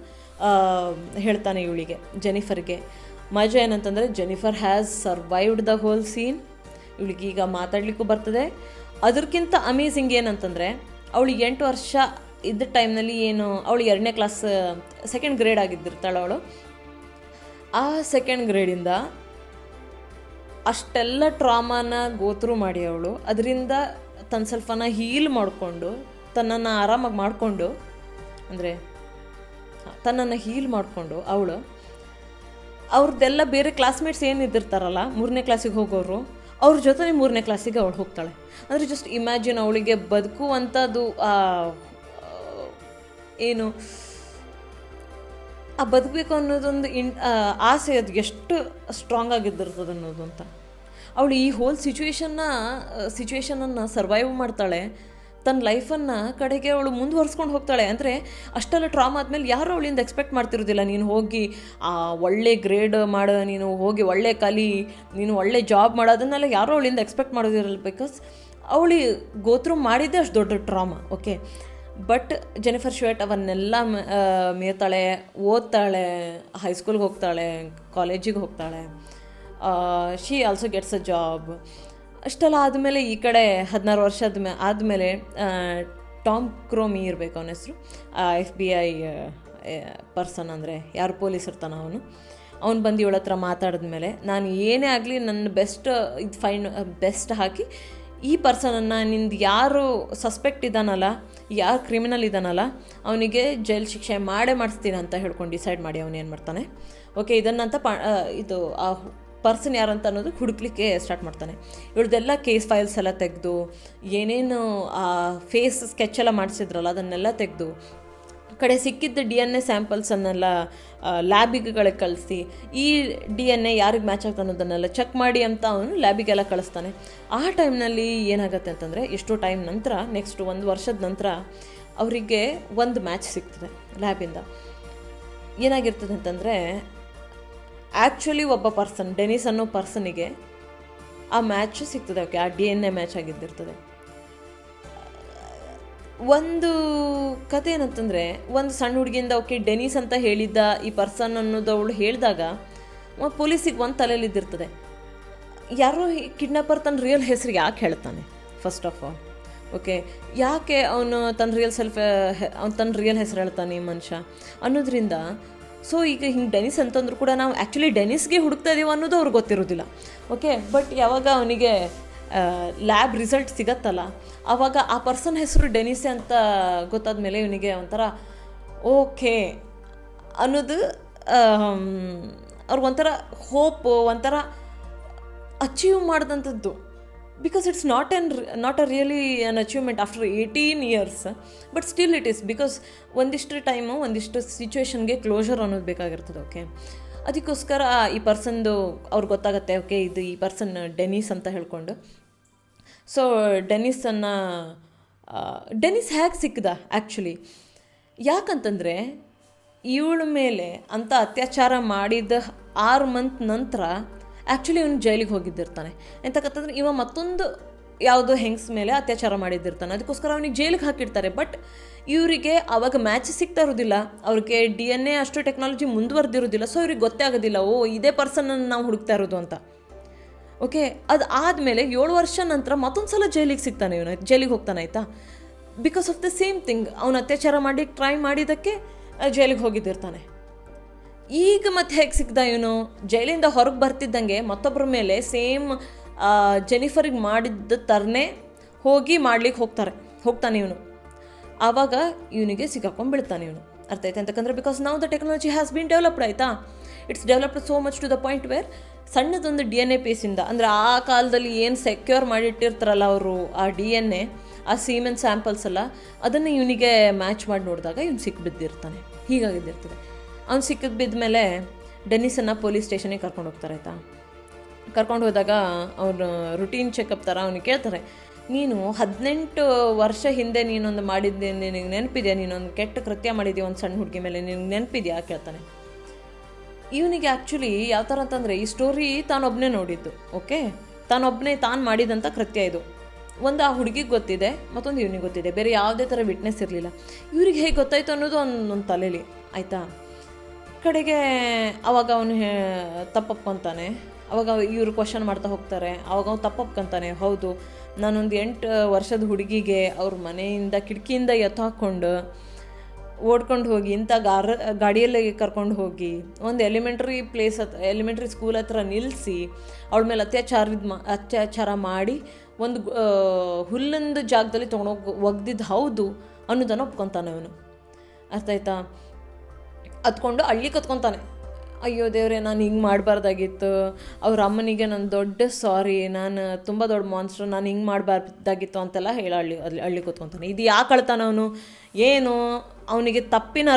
Speaker 1: ಹೇಳ್ತಾನೆ ಇವಳಿಗೆ, ಜೆನಿಫರ್ಗೆ. ಮಜಾ ಏನಂತಂದರೆ Jennifer has survived the whole scene. ಇವಳಿಗೆ ಈಗ ಮಾತಾಡಲಿಕ್ಕೂ ಬರ್ತದೆ. ಅದಕ್ಕಿಂತ ಅಮೇಝಿಂಗ್ ಏನಂತಂದರೆ ಅವಳು 8 ವರ್ಷ ಇದ್ದ ಟೈಮ್ನಲ್ಲಿ ಅವಳು 2ನೇ ಕ್ಲಾಸ್ 2nd ಗ್ರೇಡ್ ಆಗಿದ್ದಿರ್ತಾಳೆ ಅವಳು. ಆ 2nd ಗ್ರೇಡಿಂದ ಅಷ್ಟೆಲ್ಲ ಟ್ರಾಮಾನ ಗೋತ್ರೂ ಮಾಡಿ ಅವಳು ಅದರಿಂದ ತನ್ನ ಸ್ವಲ್ಪನ ಹೀಲ್ ಮಾಡಿಕೊಂಡು ತನ್ನನ್ನು ಆರಾಮಾಗಿ ಮಾಡಿಕೊಂಡು ಅವಳು ಅವ್ರದ್ದೆಲ್ಲ ಬೇರೆ ಕ್ಲಾಸ್ಮೇಟ್ಸ್ ಏನಿದ್ದಿರ್ತಾರಲ್ಲ 3ನೇ ಕ್ಲಾಸಿಗೆ ಹೋಗೋರು, ಅವ್ರ ಜೊತೆ 3ನೇ ಕ್ಲಾಸಿಗೆ ಅವಳು ಹೋಗ್ತಾಳೆ. ಅಂದರೆ ಜಸ್ಟ್ ಇಮ್ಯಾಜಿನ್ ಅವಳಿಗೆ ಬದುಕುವಂಥದ್ದು ಬದುಕಬೇಕು ಅನ್ನೋದೊಂದು ಆಸೆ, ಅದು ಎಷ್ಟು ಸ್ಟ್ರಾಂಗ್ ಆಗಿದ್ದಿರ್ತದೆ ಅನ್ನೋದು ಅಂತ. ಅವಳು ಈ ಹೋಲ್ ಸಿಚುವೇಶನನ್ನು ಸರ್ವೈವ್ ಮಾಡ್ತಾಳೆ. ತನ್ನ ಲೈಫನ್ನು ಕಡೆಗೆ ಅವಳು ಮುಂದುವರ್ಸ್ಕೊಂಡು ಹೋಗ್ತಾಳೆ. ಅಂದರೆ ಅಷ್ಟೆಲ್ಲ ಟ್ರಾಮಾ ಆದಮೇಲೆ ಯಾರು ಅವಳಿಂದ ಎಕ್ಸ್ಪೆಕ್ಟ್ ಮಾಡ್ತಿರೋದಿಲ್ಲ, ನೀನು ಹೋಗಿ ಒಳ್ಳೆ ಗ್ರೇಡ್ ಮಾಡು, ನೀನು ಹೋಗಿ ಒಳ್ಳೆ ಕಲಿ, ನೀನು ಒಳ್ಳೆ ಜಾಬ್ ಮಾಡೋದನ್ನೆಲ್ಲ ಯಾರೂ ಅವಳಿಂದ ಎಕ್ಸ್ಪೆಕ್ಟ್ ಮಾಡೋದಿರಲ್ಲ. ಬಿಕಾಸ್ ಅವಳು ಗೋತ್ರೂ ಮಾಡಿದ್ದೆ ಅಷ್ಟು ದೊಡ್ಡ ಟ್ರಾಮಾ. ಓಕೆ, ಬಟ್ ಜೆನಿಫರ್ ಶುಯೆಟ್ ಅವನ್ನೆಲ್ಲ ಮೀರ್ತಾಳೆ, ಓದ್ತಾಳೆ, ಹೈಸ್ಕೂಲ್ಗೆ ಹೋಗ್ತಾಳೆ, ಕಾಲೇಜಿಗೆ ಹೋಗ್ತಾಳೆ. She also gets a job. ಅಷ್ಟೆಲ್ಲ ಆದಮೇಲೆ ಈ ಕಡೆ 16 ವರ್ಷ ಆದಮೇಲೆ ಟಾಮ್ ಕ್ರೋಮಿ ಇರಬೇಕು ಅವನ ಹೆಸರು, FBI ಪರ್ಸನ್, ಅಂದರೆ ಯಾರು ಪೊಲೀಸ್ ಇರ್ತಾನೆ ಅವನು ಬಂದು ಇವಳ ಹತ್ರ ಮಾತಾಡಿದ್ಮೇಲೆ, ನಾನು ಏನೇ ಆಗಲಿ ನನ್ನ ಬೆಸ್ಟ್ ಹಾಕಿ ಈ ಪರ್ಸನನ್ನು ನಿಂದು ಯಾರು ಸಸ್ಪೆಕ್ಟ್ ಇದ್ದಾನಲ್ಲ, ಯಾರು ಕ್ರಿಮಿನಲ್ ಇದ್ದಾನಲ್ಲ ಅವನಿಗೆ ಜೈಲ್ ಶಿಕ್ಷೆ ಮಾಡಿಸ್ತೀನಿ ಅಂತ ಹೇಳ್ಕೊಂಡು ಡಿಸೈಡ್ ಮಾಡಿ ಅವನು ಏನು ಮಾಡ್ತಾನೆ. ಓಕೆ, ಇದನ್ನಂತ ಆ ಪರ್ಸನ್ ಯಾರಂತ ಅನ್ನೋದು ಹುಡುಕ್ಲಿಕ್ಕೆ ಸ್ಟಾರ್ಟ್ ಮಾಡ್ತಾನೆ. ಇವ್ರದ್ದೆಲ್ಲ ಕೇಸ್ ಫೈಲ್ಸ್ ಎಲ್ಲ ತೆಗೆದು, ಏನೇನು ಫೇಸ್ ಸ್ಕೆಚ್ ಎಲ್ಲ ಮಾಡಿಸಿದ್ರಲ್ಲ ಅದನ್ನೆಲ್ಲ ತೆಗೆದು, ಕಡೆ ಸಿಕ್ಕಿದ್ದ DNA ಸ್ಯಾಂಪಲ್ಸನ್ನೆಲ್ಲ ಲ್ಯಾಬಿಗಳಿಗೆ ಕಳಿಸಿ, ಈ DNA ಯಾರಿಗೆ ಮ್ಯಾಚ್ ಆಗ್ತಾ ಅನ್ನೋದನ್ನೆಲ್ಲ ಚೆಕ್ ಮಾಡಿ ಅಂತ ಅವನು ಲ್ಯಾಬಿಗೆಲ್ಲ ಕಳಿಸ್ತಾನೆ. ಆ ಟೈಮ್ನಲ್ಲಿ ಏನಾಗುತ್ತೆ ಅಂತಂದರೆ, ಎಷ್ಟೋ ಟೈಮ್ ನಂತರ, ನೆಕ್ಸ್ಟ್ 1 ವರ್ಷದ ನಂತರ ಅವರಿಗೆ ಒಂದು ಮ್ಯಾಚ್ ಸಿಗ್ತದೆ ಲ್ಯಾಬಿಂದ. ಏನಾಗಿರ್ತದೆ ಅಂತಂದರೆ, ಆ್ಯಕ್ಚುಲಿ ಒಬ್ಬ ಪರ್ಸನ್, ಡೆನಿಸ್ ಅನ್ನೋ ಪರ್ಸನಿಗೆ ಆ ಮ್ಯಾಚ್ ಸಿಗ್ತದೆ. ಓಕೆ, ಆ DNA ಮ್ಯಾಚ್ ಆಗಿದ್ದಿರ್ತದೆ. ಒಂದು ಕತೆ ಏನಂತಂದರೆ, ಒಂದು ಸಣ್ಣ ಹುಡುಗಿಯಿಂದ ಓಕೆ ಡೆನಿಸ್ ಅಂತ ಹೇಳಿದ್ದ ಈ ಪರ್ಸನ್ ಅನ್ನೋದು ಅವಳು ಹೇಳಿದಾಗ ಪೊಲೀಸಿಗೆ ಒಂದು ತಲೆಯಲ್ಲಿದ್ದಿರ್ತದೆ, ಯಾರೋ ಕಿಡ್ನಾಪರ್ ತನ್ನ ರಿಯಲ್ ಹೆಸರು ಯಾಕೆ ಹೇಳ್ತಾನೆ ಫಸ್ಟ್ ಆಫ್ ಆಲ್. ಓಕೆ, ಯಾಕೆ ಅವನು ತನ್ನ ರಿಯಲ್ ಹೆಸರು ಹೇಳ್ತಾನೆ ಈ ಮನುಷ್ಯ ಅನ್ನೋದ್ರಿಂದ. ಸೊ ಈಗ ಹಿಂಗೆ ಡೆನಿಸ್ ಅಂತಂದ್ರೂ ಕೂಡ ನಾವು ಆ್ಯಕ್ಚುಲಿ ಡೆನಿಸ್ಗೆ ಹುಡುಕ್ತಾ ಇದ್ದೀವಿ ಅನ್ನೋದು ಅವ್ರಿಗೆ ಗೊತ್ತಿರೋದಿಲ್ಲ. ಓಕೆ, ಬಟ್ ಯಾವಾಗ ಅವನಿಗೆ ಲ್ಯಾಬ್ ರಿಸಲ್ಟ್ ಸಿಗತ್ತಲ್ಲ, ಆವಾಗ ಆ ಪರ್ಸನ್ ಹೆಸರು ಡೆನಿಸೆ ಅಂತ ಗೊತ್ತಾದ ಮೇಲೆ ಇವನಿಗೆ ಒಂಥರ ಓಕೆ ಅನ್ನೋದು, ಅವ್ರಿಗೊಂಥರ ಹೋಪ್, ಒಂಥರ ಅಚೀವ್ ಮಾಡಿದಂಥದ್ದು. Because it's not a really an achievement after 18 years, but still it is. Because ಒಂದಿಷ್ಟು ಟೈಮು, ಒಂದಿಷ್ಟು ಸಿಚುವೇಶನ್ಗೆ ಕ್ಲೋಷರ್ ಅನ್ನೋದು ಬೇಕಾಗಿರ್ತದೆ. ಓಕೆ, ಅದಕ್ಕೋಸ್ಕರ ಈ ಪರ್ಸನ್ದು ಅವ್ರಿಗೆ ಗೊತ್ತಾಗುತ್ತೆ, ಓಕೆ ಇದು ಈ ಪರ್ಸನ್ ಡೆನಿಸ್ ಅಂತ ಹೇಳ್ಕೊಂಡು. ಸೊ ಡೆನಿಸ್ ಹೇಗೆ ಸಿಕ್ಕದ ಆ್ಯಕ್ಚುಲಿ, ಯಾಕಂತಂದರೆ ಇವಳ ಮೇಲೆ ಅಂತ ಅತ್ಯಾಚಾರ ಮಾಡಿದ 6 ಮಂತ್ ನಂತರ ಆ್ಯಕ್ಚುಲಿ ಇವನು ಜೈಲಿಗೆ ಹೋಗಿದ್ದಿರ್ತಾನೆ. ಎಂತಕ್ಕಂತಂದ್ರೆ ಇವ ಮತ್ತೊಂದು ಯಾವುದೋ ಹೆಂಗ್ಸ್ ಮೇಲೆ ಅತ್ಯಾಚಾರ ಮಾಡಿದ್ದಿರ್ತಾನೆ, ಅದಕ್ಕೋಸ್ಕರ ಅವನಿಗೆ ಜೈಲಿಗೆ ಹಾಕಿರ್ತಾರೆ. ಬಟ್ ಇವರಿಗೆ ಆವಾಗ ಮ್ಯಾಚ್ ಸಿಗ್ತಾ ಇರೋದಿಲ್ಲ, ಅವ್ರಿಗೆ DNA ಅಷ್ಟು ಟೆಕ್ನಾಲಜಿ ಮುಂದುವರೆದಿರೋದಿಲ್ಲ. ಸೊ ಇವ್ರಿಗೆ ಗೊತ್ತೇ ಆಗೋದಿಲ್ಲ, ಇದೇ ಪರ್ಸನನ್ನು ನಾವು ಹುಡುಕ್ತಾ ಇರೋದು ಅಂತ. ಓಕೆ, ಅದು ಆದಮೇಲೆ 7 ವರ್ಷ ನಂತರ ಮತ್ತೊಂದು ಸಲ ಜೈಲಿಗೆ ಹೋಗ್ತಾನೆ ಆಯಿತಾ. Because of the same thing, ಅವನು ಅತ್ಯಾಚಾರ ಮಾಡಿ ಟ್ರೈ ಮಾಡಿದ್ದಕ್ಕೆ ಜೈಲಿಗೆ ಹೋಗಿದ್ದಿರ್ತಾನೆ. ಈಗ ಮತ್ತೆ ಹೇಗೆ ಸಿಗ್ದ ಇವನು? ಜೈಲಿಂದ ಹೊರಗೆ ಬರ್ತಿದ್ದಂಗೆ ಮತ್ತೊಬ್ಬರ ಮೇಲೆ ಸೇಮ್ ಜೆನಿಫರಿಗೆ ಮಾಡಿದ್ದ ಥರನೇ ಹೋಗಿ ಮಾಡ್ಲಿಕ್ಕೆ ಹೋಗ್ತಾನೆ ಇವನು. ಆವಾಗ ಇವನಿಗೆ ಸಿಕ್ಕಾಕೊಂಡು ಬೀಳ್ತಾನೆ ಇವನು. ಅರ್ಥ ಆಯ್ತು ಅಂತಕ್ಕಂದ್ರೆ ಬಿಕಾಸ್ ನಾವು the technology has been developed, ಆಯಿತಾ. It's developed so much to the point where ಸಣ್ಣದೊಂದು DNA ಪೀಸಿಂದ, ಅಂದರೆ ಆ ಕಾಲದಲ್ಲಿ ಏನು ಸೆಕ್ಯೂರ್ ಮಾಡಿಟ್ಟಿರ್ತಾರಲ್ಲ ಅವರು ಆ DNA, ಆ ಸೀಮೆನ್ ಸ್ಯಾಂಪಲ್ಸ್ ಎಲ್ಲ, ಅದನ್ನು ಇವನಿಗೆ ಮ್ಯಾಚ್ ಮಾಡಿ ನೋಡಿದಾಗ ಇವನು ಸಿಕ್ಬಿದ್ದಿರ್ತಾನೆ. ಹೀಗಾಗಿದ್ದಿರ್ತದೆ. ಅವ್ನು ಸಿಕ್ಕಿದ್ದು ಬಿದ್ದ ಮೇಲೆ ಡೆನ್ನಿಸನ್ನು ಪೊಲೀಸ್ ಸ್ಟೇಷನಿಗೆ ಕರ್ಕೊಂಡು ಹೋಗ್ತಾರೆ, ಆಯಿತಾ. ಕರ್ಕೊಂಡು ಹೋದಾಗ ಅವನು ರುಟೀನ್ ಚೆಕಪ್ ಥರ ಅವ್ನಿಗೆ ಕೇಳ್ತಾರೆ, ನೀನು 18 ವರ್ಷ ಹಿಂದೆ ನೀನೊಂದು ಮಾಡಿದ್ದೆ, ನಿನಗೆ ನೆನಪಿದೆಯಾ? ನೀನೊಂದು ಕೆಟ್ಟ ಕೃತ್ಯ ಮಾಡಿದ್ಯಾ ಒಂದು ಸಣ್ಣ ಹುಡುಗಿ ಮೇಲೆ, ನಿನಗೆ ನೆನಪಿದೆಯಾ ಕೇಳ್ತಾನೆ. ಇವನಿಗೆ ಆ್ಯಕ್ಚುಲಿ ಯಾವ ಥರ ಅಂತಂದರೆ, ಈ ಸ್ಟೋರಿ ತಾನೊಬ್ಬನೇ ನೋಡಿದ್ದು, ಓಕೆ. ತಾನು ಮಾಡಿದಂಥ ಕೃತ್ಯ ಇದು. ಒಂದು ಆ ಹುಡುಗಿಗೆ ಗೊತ್ತಿದೆ, ಮತ್ತೊಂದು ಇವನಿಗೆ ಗೊತ್ತಿದೆ, ಬೇರೆ ಯಾವುದೇ ಥರ ವಿಟ್ನೆಸ್ ಇರಲಿಲ್ಲ. ಇವ್ರಿಗೆ ಹೇಗೆ ಗೊತ್ತಾಯಿತು ಅನ್ನೋದು ಒಂದು ತಲೆಯಲ್ಲಿ, ಆಯಿತಾ. ಕಡೆಗೆ ಅವಾಗ ಅವನು ತಪ್ಪೊಪ್ಕೊತಾನೆ. ಅವಾಗ ಇವರು ಕ್ವಶನ್ ಮಾಡ್ತಾ ಹೋಗ್ತಾರೆ. ಅವಾಗ ಅವ್ನು ತಪ್ಪೊಪ್ಕೊತಾನೆ, ಹೌದು ನಾನೊಂದು 8 ವರ್ಷದ ಹುಡುಗಿಗೆ ಅವ್ರ ಮನೆಯಿಂದ ಕಿಟಕಿಯಿಂದ ಎತ್ತಾಕೊಂಡು ಓಡ್ಕೊಂಡು ಹೋಗಿ ಇಂಥ ಗಾಡಿಯಲ್ಲಿ ಕರ್ಕೊಂಡು ಹೋಗಿ ಒಂದು ಎಲಿಮೆಂಟ್ರಿ ಸ್ಕೂಲ್ ಹತ್ರ ನಿಲ್ಲಿಸಿ ಅವಳ ಮೇಲೆ ಅತ್ಯಾಚಾರ ಮಾಡಿ ಒಂದು ಹುಲ್ಲಿಂದ ಜಾಗದಲ್ಲಿ ತೊಗೊಂಡೋಗಿ ಒಗ್ದಿದ್ದು ಹೌದು ಅನ್ನೋದನ್ನು ಒಪ್ಕೊತಾನೆ ಅವನು. ಅರ್ಥ ಆಯ್ತಾ. ಹತ್ಕೊಂಡು ಹಳ್ಳಿ ಕತ್ಕೊತಾನೆ. ಅಯ್ಯೋ ದೇವ್ರೆ, ನಾನು ಹಿಂಗೆ ಮಾಡಬಾರ್ದಾಗಿತ್ತು, ಅವ್ರ ಅಮ್ಮನಿಗೆ ನಾನು ದೊಡ್ಡ ಸಾರಿ, ನಾನು ತುಂಬ ದೊಡ್ಡ ಮಾನ್ಸ್ಟ್ರು, ನಾನು ಹಿಂಗೆ ಮಾಡಬಾರ್ದಾಗಿತ್ತು ಅಂತೆಲ್ಲ ಹೇಳಿ ಹಳ್ಳಿ ಕೂತ್ಕೊತಾನೆ. ಇದು ಯಾಕೆ ಅಳ್ತಾನೆ ಅವನು? ಏನು ಅವನಿಗೆ ತಪ್ಪಿನ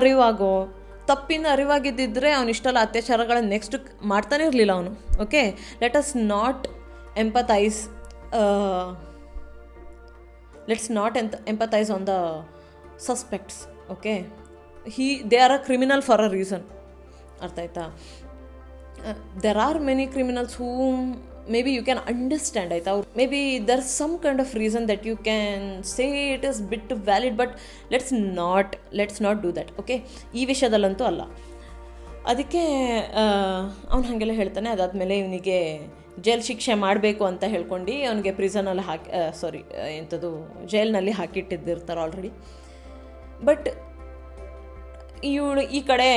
Speaker 1: ಅರಿವಾಗಿದ್ದಿದ್ರೆ ಅವನು ಇಷ್ಟೆಲ್ಲ ಅತ್ಯಾಚಾರಗಳನ್ನ ನೆಕ್ಸ್ಟ್ ಮಾಡ್ತಾನೆ ಇರಲಿಲ್ಲ ಅವನು. Okay, let's not empathise on the suspects. Okay, they are a criminal for a reason. ಅರ್ಥ ಆಯ್ತಾ. There are many criminals whom maybe you can understand, ಆಯಿತಾ. Maybe there some kind of reason that you can say it is bit valid, but let's not do that. Okay, ಈ ವಿಷಯದಲ್ಲಂತೂ ಅಲ್ಲ. ಅದಕ್ಕೆ ಅವ್ನು ಹಾಗೆಲ್ಲ ಹೇಳ್ತಾನೆ. ಅದಾದಮೇಲೆ ಇವನಿಗೆ ಜೈಲ್ ಶಿಕ್ಷೆ ಮಾಡಬೇಕು ಅಂತ ಹೇಳ್ಕೊಂಡು ಅವನಿಗೆ ಪ್ರಿಸನಲ್ಲಿ ಜೈಲ್ನಲ್ಲಿ ಹಾಕಿಟ್ಟಿದ್ದಿರ್ತಾರೆ ಆಲ್ರೆಡಿ. ಬಟ್ ಇವಳು ಈ ಕಡೆ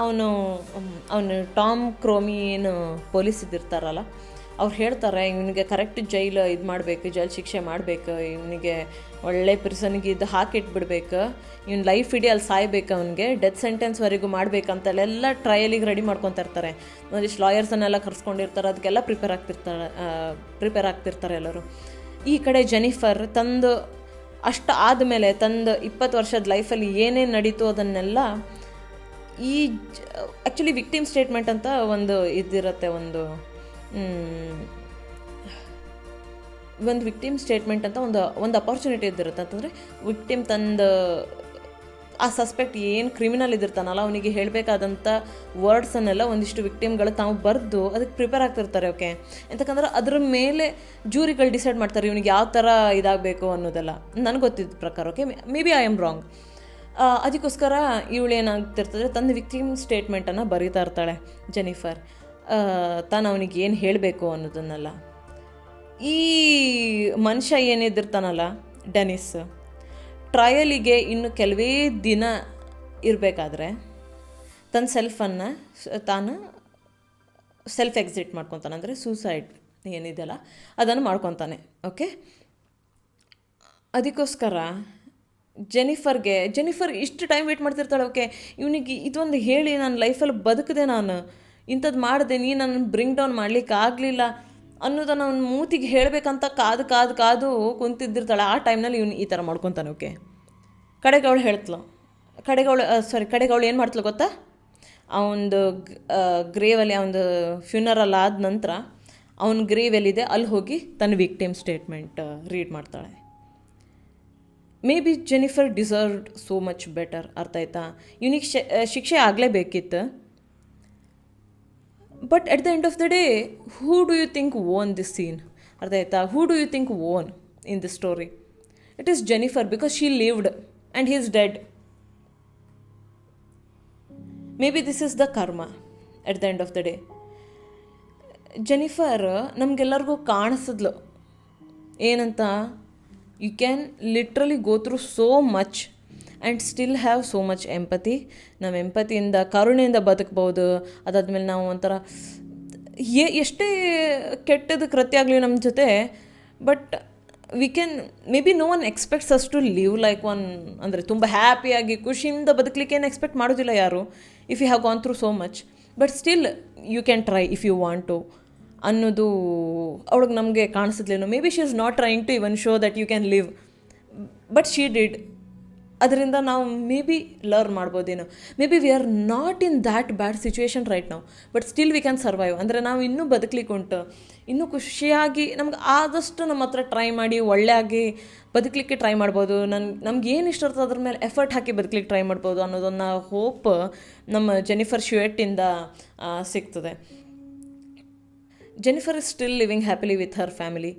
Speaker 1: ಅವನು ಟಾಮ್ ಕ್ರೋಮಿ ಏನು ಪೊಲೀಸ್ ಇದ್ದಿರ್ತಾರಲ್ಲ, ಅವ್ರು ಹೇಳ್ತಾರೆ ಇವನಿಗೆ ಕರೆಕ್ಟ್ ಜೈಲ್ ಶಿಕ್ಷೆ ಮಾಡಬೇಕು, ಇವನಿಗೆ ಒಳ್ಳೆ ಪ್ರಿಸನ್ಗೆ ಹಾಕಿಟ್ಬಿಡ್ಬೇಕು, ಇವ್ನು ಲೈಫ್ ಇಡೀ ಅಲ್ಲಿ ಸಾಯ್ಬೇಕು, ಅವನಿಗೆ ಡೆತ್ ಸೆಂಟೆನ್ಸ್ವರೆಗೂ ಮಾಡಬೇಕಂತೆಲ್ಲ ಟ್ರಯಲಿಗೆ ರೆಡಿ ಮಾಡ್ಕೊತಾ ಇರ್ತಾರೆ. ಒಂದಿಷ್ಟು ಲಾಯರ್ಸನ್ನೆಲ್ಲ ಕರ್ಸ್ಕೊಂಡಿರ್ತಾರೆ, ಅದಕ್ಕೆಲ್ಲ ಪ್ರಿಪೇರ್ ಆಗ್ತಿರ್ತಾರೆ ಎಲ್ಲರೂ. ಈ ಕಡೆ ಜೆನಿಫರ್ ಅಷ್ಟು ಆದಮೇಲೆ 20 ವರ್ಷದ ಲೈಫಲ್ಲಿ ಏನೇನು ನಡೀತು ಅದನ್ನೆಲ್ಲ ಆ್ಯಕ್ಚುಲಿ ವಿಕ್ಟಿಮ್ ಸ್ಟೇಟ್ಮೆಂಟ್ ಅಂತ ಒಂದು ಇದಿರುತ್ತೆ, ಒಂದು ವಿಕ್ಟಿಮ್ ಸ್ಟೇಟ್ಮೆಂಟ್ ಅಂತ ಒಂದು ಅಪಾರ್ಚುನಿಟಿ ಇದ್ದಿರುತ್ತೆ. ಅಂತಂದರೆ ವಿಕ್ಟಿಮ್ ಆ ಸಸ್ಪೆಕ್ಟ್ ಏನು ಕ್ರಿಮಿನಲ್ ಇದ್ದಿರ್ತಾನಲ್ಲ ಅವನಿಗೆ ಹೇಳಬೇಕಾದಂಥ ವರ್ಡ್ಸನ್ನೆಲ್ಲ ಒಂದಿಷ್ಟು ವಿಕ್ಟಿಮ್ಗಳು ತಾವು ಬರೆದು ಅದಕ್ಕೆ ಪ್ರಿಪೇರ್ ಆಗ್ತಿರ್ತಾರೆ. ಓಕೆ, ಯಾಕಂದ್ರೆ ಅದ್ರ ಮೇಲೆ ಜೂರಿಗಳು ಡಿಸೈಡ್ ಮಾಡ್ತಾರೆ ಇವನಿಗೆ ಯಾವ ಥರ ಇದಾಗಬೇಕು ಅನ್ನೋದೆಲ್ಲ. ನನಗೆ ಗೊತ್ತಿದ್ದ ಪ್ರಕಾರ. Okay, may be I am wrong. ಅದಕ್ಕೋಸ್ಕರ ಇವಳೇನಾಗ್ತಿರ್ತದೆ, ತನ್ನ ವಿಕ್ಟಿಮ್ ಸ್ಟೇಟ್ಮೆಂಟನ್ನು ಬರೀತಾ ಇರ್ತಾಳೆ ಜೆನಿಫರ್, ತಾನು ಅವನಿಗೆ ಏನು ಹೇಳಬೇಕು ಅನ್ನೋದನ್ನೆಲ್ಲ. ಈ ಮನುಷ್ಯ ಏನಿದ್ದಿರ್ತಾನಲ್ಲ ಡೆನಿಸ್, ಟ್ರಯಲಿಗೆ ಇನ್ನು ಕೆಲವೇ ದಿನ ಇರಬೇಕಾದ್ರೆ ತಾನು ಸೆಲ್ಫ್ ಎಕ್ಸಿಟ್ ಮಾಡ್ಕೊತಾನೆ, ಅಂದರೆ ಸೂಸೈಡ್ ಏನಿದೆಯಲ್ಲ ಅದನ್ನು ಮಾಡ್ಕೊತಾನೆ. ಓಕೆ, ಅದಕ್ಕೋಸ್ಕರ ಜೆನಿಫರ್ ಇಷ್ಟು ಟೈಮ್ ವೇಟ್ ಮಾಡ್ತಿರ್ತಾಳೆ. ಓಕೆ, ಇವನಿಗೆ ಇದೊಂದು ಹೇಳಿ ನಾನು ಲೈಫಲ್ಲಿ ಬದುಕಿದೆ, ನಾನು ಇಂಥದ್ದು ಮಾಡಿದೆ, ನನ್ನ ಬ್ರಿಂಗ್ ಡೌನ್ ಮಾಡಲಿಕ್ಕೆ ಆಗಲಿಲ್ಲ ಅನ್ನೋದನ್ನು ಅವ್ನ ಮೂತಿಗೆ ಹೇಳಬೇಕಂತ ಕಾದು ಕುಂತಿದ್ದಿರ್ತಾಳೆ. ಆ ಟೈಮ್ನಲ್ಲಿ ಇವನು ಈ ಥರ ಮಾಡ್ಕೊತಾನೆ. ಓಕೆ, ಕಡೆಗೆ ಅವಳು ಏನು ಮಾಡ್ತಳು ಗೊತ್ತಾ, ಅವನದು ಗ್ರೇವಲ್ಲಿ ಅವನದು ಫ್ಯೂನರಲ್ ಆದ ನಂತರ ಅವನ ಗ್ರೇವಲ್ಲಿದೆ ಅಲ್ಲಿ ಹೋಗಿ ತನ್ನ ವಿಕ್ಟಿಮ್ ಸ್ಟೇಟ್ಮೆಂಟ್ ರೀಡ್ ಮಾಡ್ತಾಳೆ. Maybe Jennifer deserved so much better. ಅರ್ಥ ಆಯ್ತಾ. ಇವನಿಗೆ ಶಿಕ್ಷೆ ಆಗಲೇಬೇಕಿತ್ತು. But at the end of the day, who do you think won this scene? ಅರ್ಥ ಆಯ್ತಾ. Who do you think won in this story? It is Jennifer, because she lived and he is dead. Maybe this is the karma at the end of the day. Jennifer ನಮಗೆಲ್ಲರಿಗೂ ಕಾಣಿಸಿದ್ಲು ಏನಂತ, you can literally go through so much and still have so much empathy. ನಾವು ಎಂಪತಿಯಿಂದ ಕರುಣೆಯಿಂದ ಬದುಕ್ಬೋದು. ಅದಾದಮೇಲೆ ನಾವು ಒಂಥರ ಎಷ್ಟೇ ಕೆಟ್ಟದ್ದು ಕೃತ್ಯ ಆಗಲಿ ನಮ್ಮ ಜೊತೆ, but we can maybe no one expects us to live like one, ಅಂದರೆ ತುಂಬ ಹ್ಯಾಪಿಯಾಗಿ ಖುಷಿಯಿಂದ ಬದುಕಲಿಕ್ಕೆ ಏನು ಎಕ್ಸ್ಪೆಕ್ಟ್ ಮಾಡೋದಿಲ್ಲ ಯಾರು, if you have gone through so much. But still you can try if you want to ಅನ್ನೋದು ಅವಳಿಗೆ ನಮಗೆ ಕಾಣಿಸಿದ್ಲೇನೋ. Maybe she is not trying to even show that you can live, but she did. ಅದರಿಂದ ನಾವು maybe learn ಮಾಡ್ಬೋದೇನೋ. Maybe V are not in that bad situation right ನಾವು, but still we can survive. ಅಂದರೆ ನಾವು ಇನ್ನೂ ಬದುಕಲಿಕ್ಕೆ ಉಂಟು, ಇನ್ನೂ ಖುಷಿಯಾಗಿ ನಮ್ಗೆ ಆದಷ್ಟು ನಮ್ಮ ಹತ್ರ ಟ್ರೈ ಮಾಡಿ ಒಳ್ಳೆಯಾಗಿ ಬದುಕಲಿಕ್ಕೆ ಟ್ರೈ ಮಾಡ್ಬೋದು. ನಮ್ಗೆ ಏನು ಇಷ್ಟ ಇರ್ತದೆ ಅದ್ರ ಮೇಲೆ ಎಫರ್ಟ್ ಹಾಕಿ ಬದುಕಲಿಕ್ಕೆ ಟ್ರೈ ಮಾಡ್ಬೋದು ಅನ್ನೋದನ್ನು ಹೋಪ್ ನಮ್ಮ ಜೆನಿಫರ್ ಶ್ಯೂಯೆಟ್ಟಿಂದ ಸಿಗ್ತದೆ. Jennifer is still living happily with her family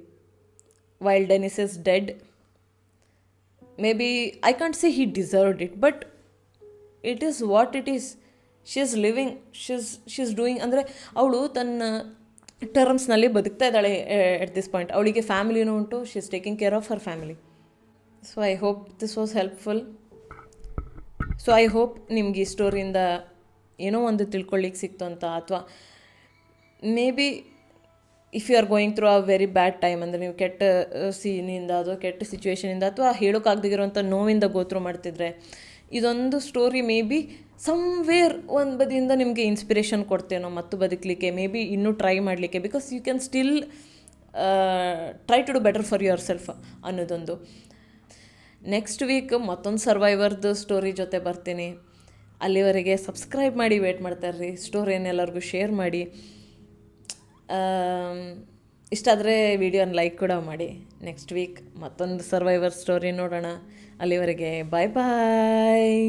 Speaker 1: while Dennis is dead. Maybe I can't say he deserved it, but it is what it is. She is living, she's doing, ಅಂದರೆ ಅವಳು ತನ್ನ ಟರ್ಮ್ಸ್ನಲ್ಲಿ ಬದುಕ್ತಾ ಇದ್ದಾಳೆ ಎಟ್ this point. ಅವಳಿಗೆ ಫ್ಯಾಮಿಲಿನೂ ಉಂಟು, she is taking care of her family. So I hope this was helpful. So I hope ನಿಮ್ಗೆ ಈ ಸ್ಟೋರಿಯಿಂದ ಏನೋ ಒಂದು ತಿಳ್ಕೊಳ್ಳಿಕ್ಕೆ ಸಿಕ್ತು ಅಂತ, ಅಥವಾ maybe if you are going through a very bad time, ಅಂದರೆ ನೀವು ಕೆಟ್ಟ ಸೀನಿಂದ ಅಥವಾ ಕೆಟ್ಟ ಸಿಚುವೇಷನಿಂದ ಅಥವಾ ಹೇಳೋಕ್ಕಾಗದಿರೋಂಥ ನೋವಿಂದ ಗೋತ್ರೂ ಮಾಡ್ತಿದ್ರೆ, ಇದೊಂದು ಸ್ಟೋರಿ ಮೇ ಬಿ ಸಮ್ವೇರ್ ಒಂದು ಬದಿಯಿಂದ ನಿಮಗೆ ಇನ್ಸ್ಪಿರೇಷನ್ ಕೊಡ್ತೇನೋ ಮತ್ತು ಬದುಕಲಿಕ್ಕೆ, ಮೇ ಬಿ ಇನ್ನೂ ಟ್ರೈ ಮಾಡಲಿಕ್ಕೆ, because you can still try to do better for yourself ಅನ್ನೋದೊಂದು. ನೆಕ್ಸ್ಟ್ ವೀಕ್ ಮತ್ತೊಂದು ಸರ್ವೈವರ್ದು ಸ್ಟೋರಿ ಜೊತೆ ಬರ್ತೀನಿ. ಅಲ್ಲಿವರೆಗೆ ಸಬ್ಸ್ಕ್ರೈಬ್ ಮಾಡಿ ವೇಟ್ ಮಾಡ್ತಾರ್ರಿ. ಸ್ಟೋರಿಯನ್ನು ಎಲ್ಲರಿಗೂ ಶೇರ್ ಮಾಡಿ. ಇಷ್ಟ ಆದರೆ ವಿಡಿಯೋನ ಲೈಕ್ ಕೂಡ ಮಾಡಿ. ನೆಕ್ಸ್ಟ್ ವೀಕ್ ಮತ್ತೊಂದು ಸರ್ವೈವರ್ ಸ್ಟೋರಿ ನೋಡೋಣ. ಅಲ್ಲಿವರೆಗೆ ಬಾಯ್ ಬಾಯ್.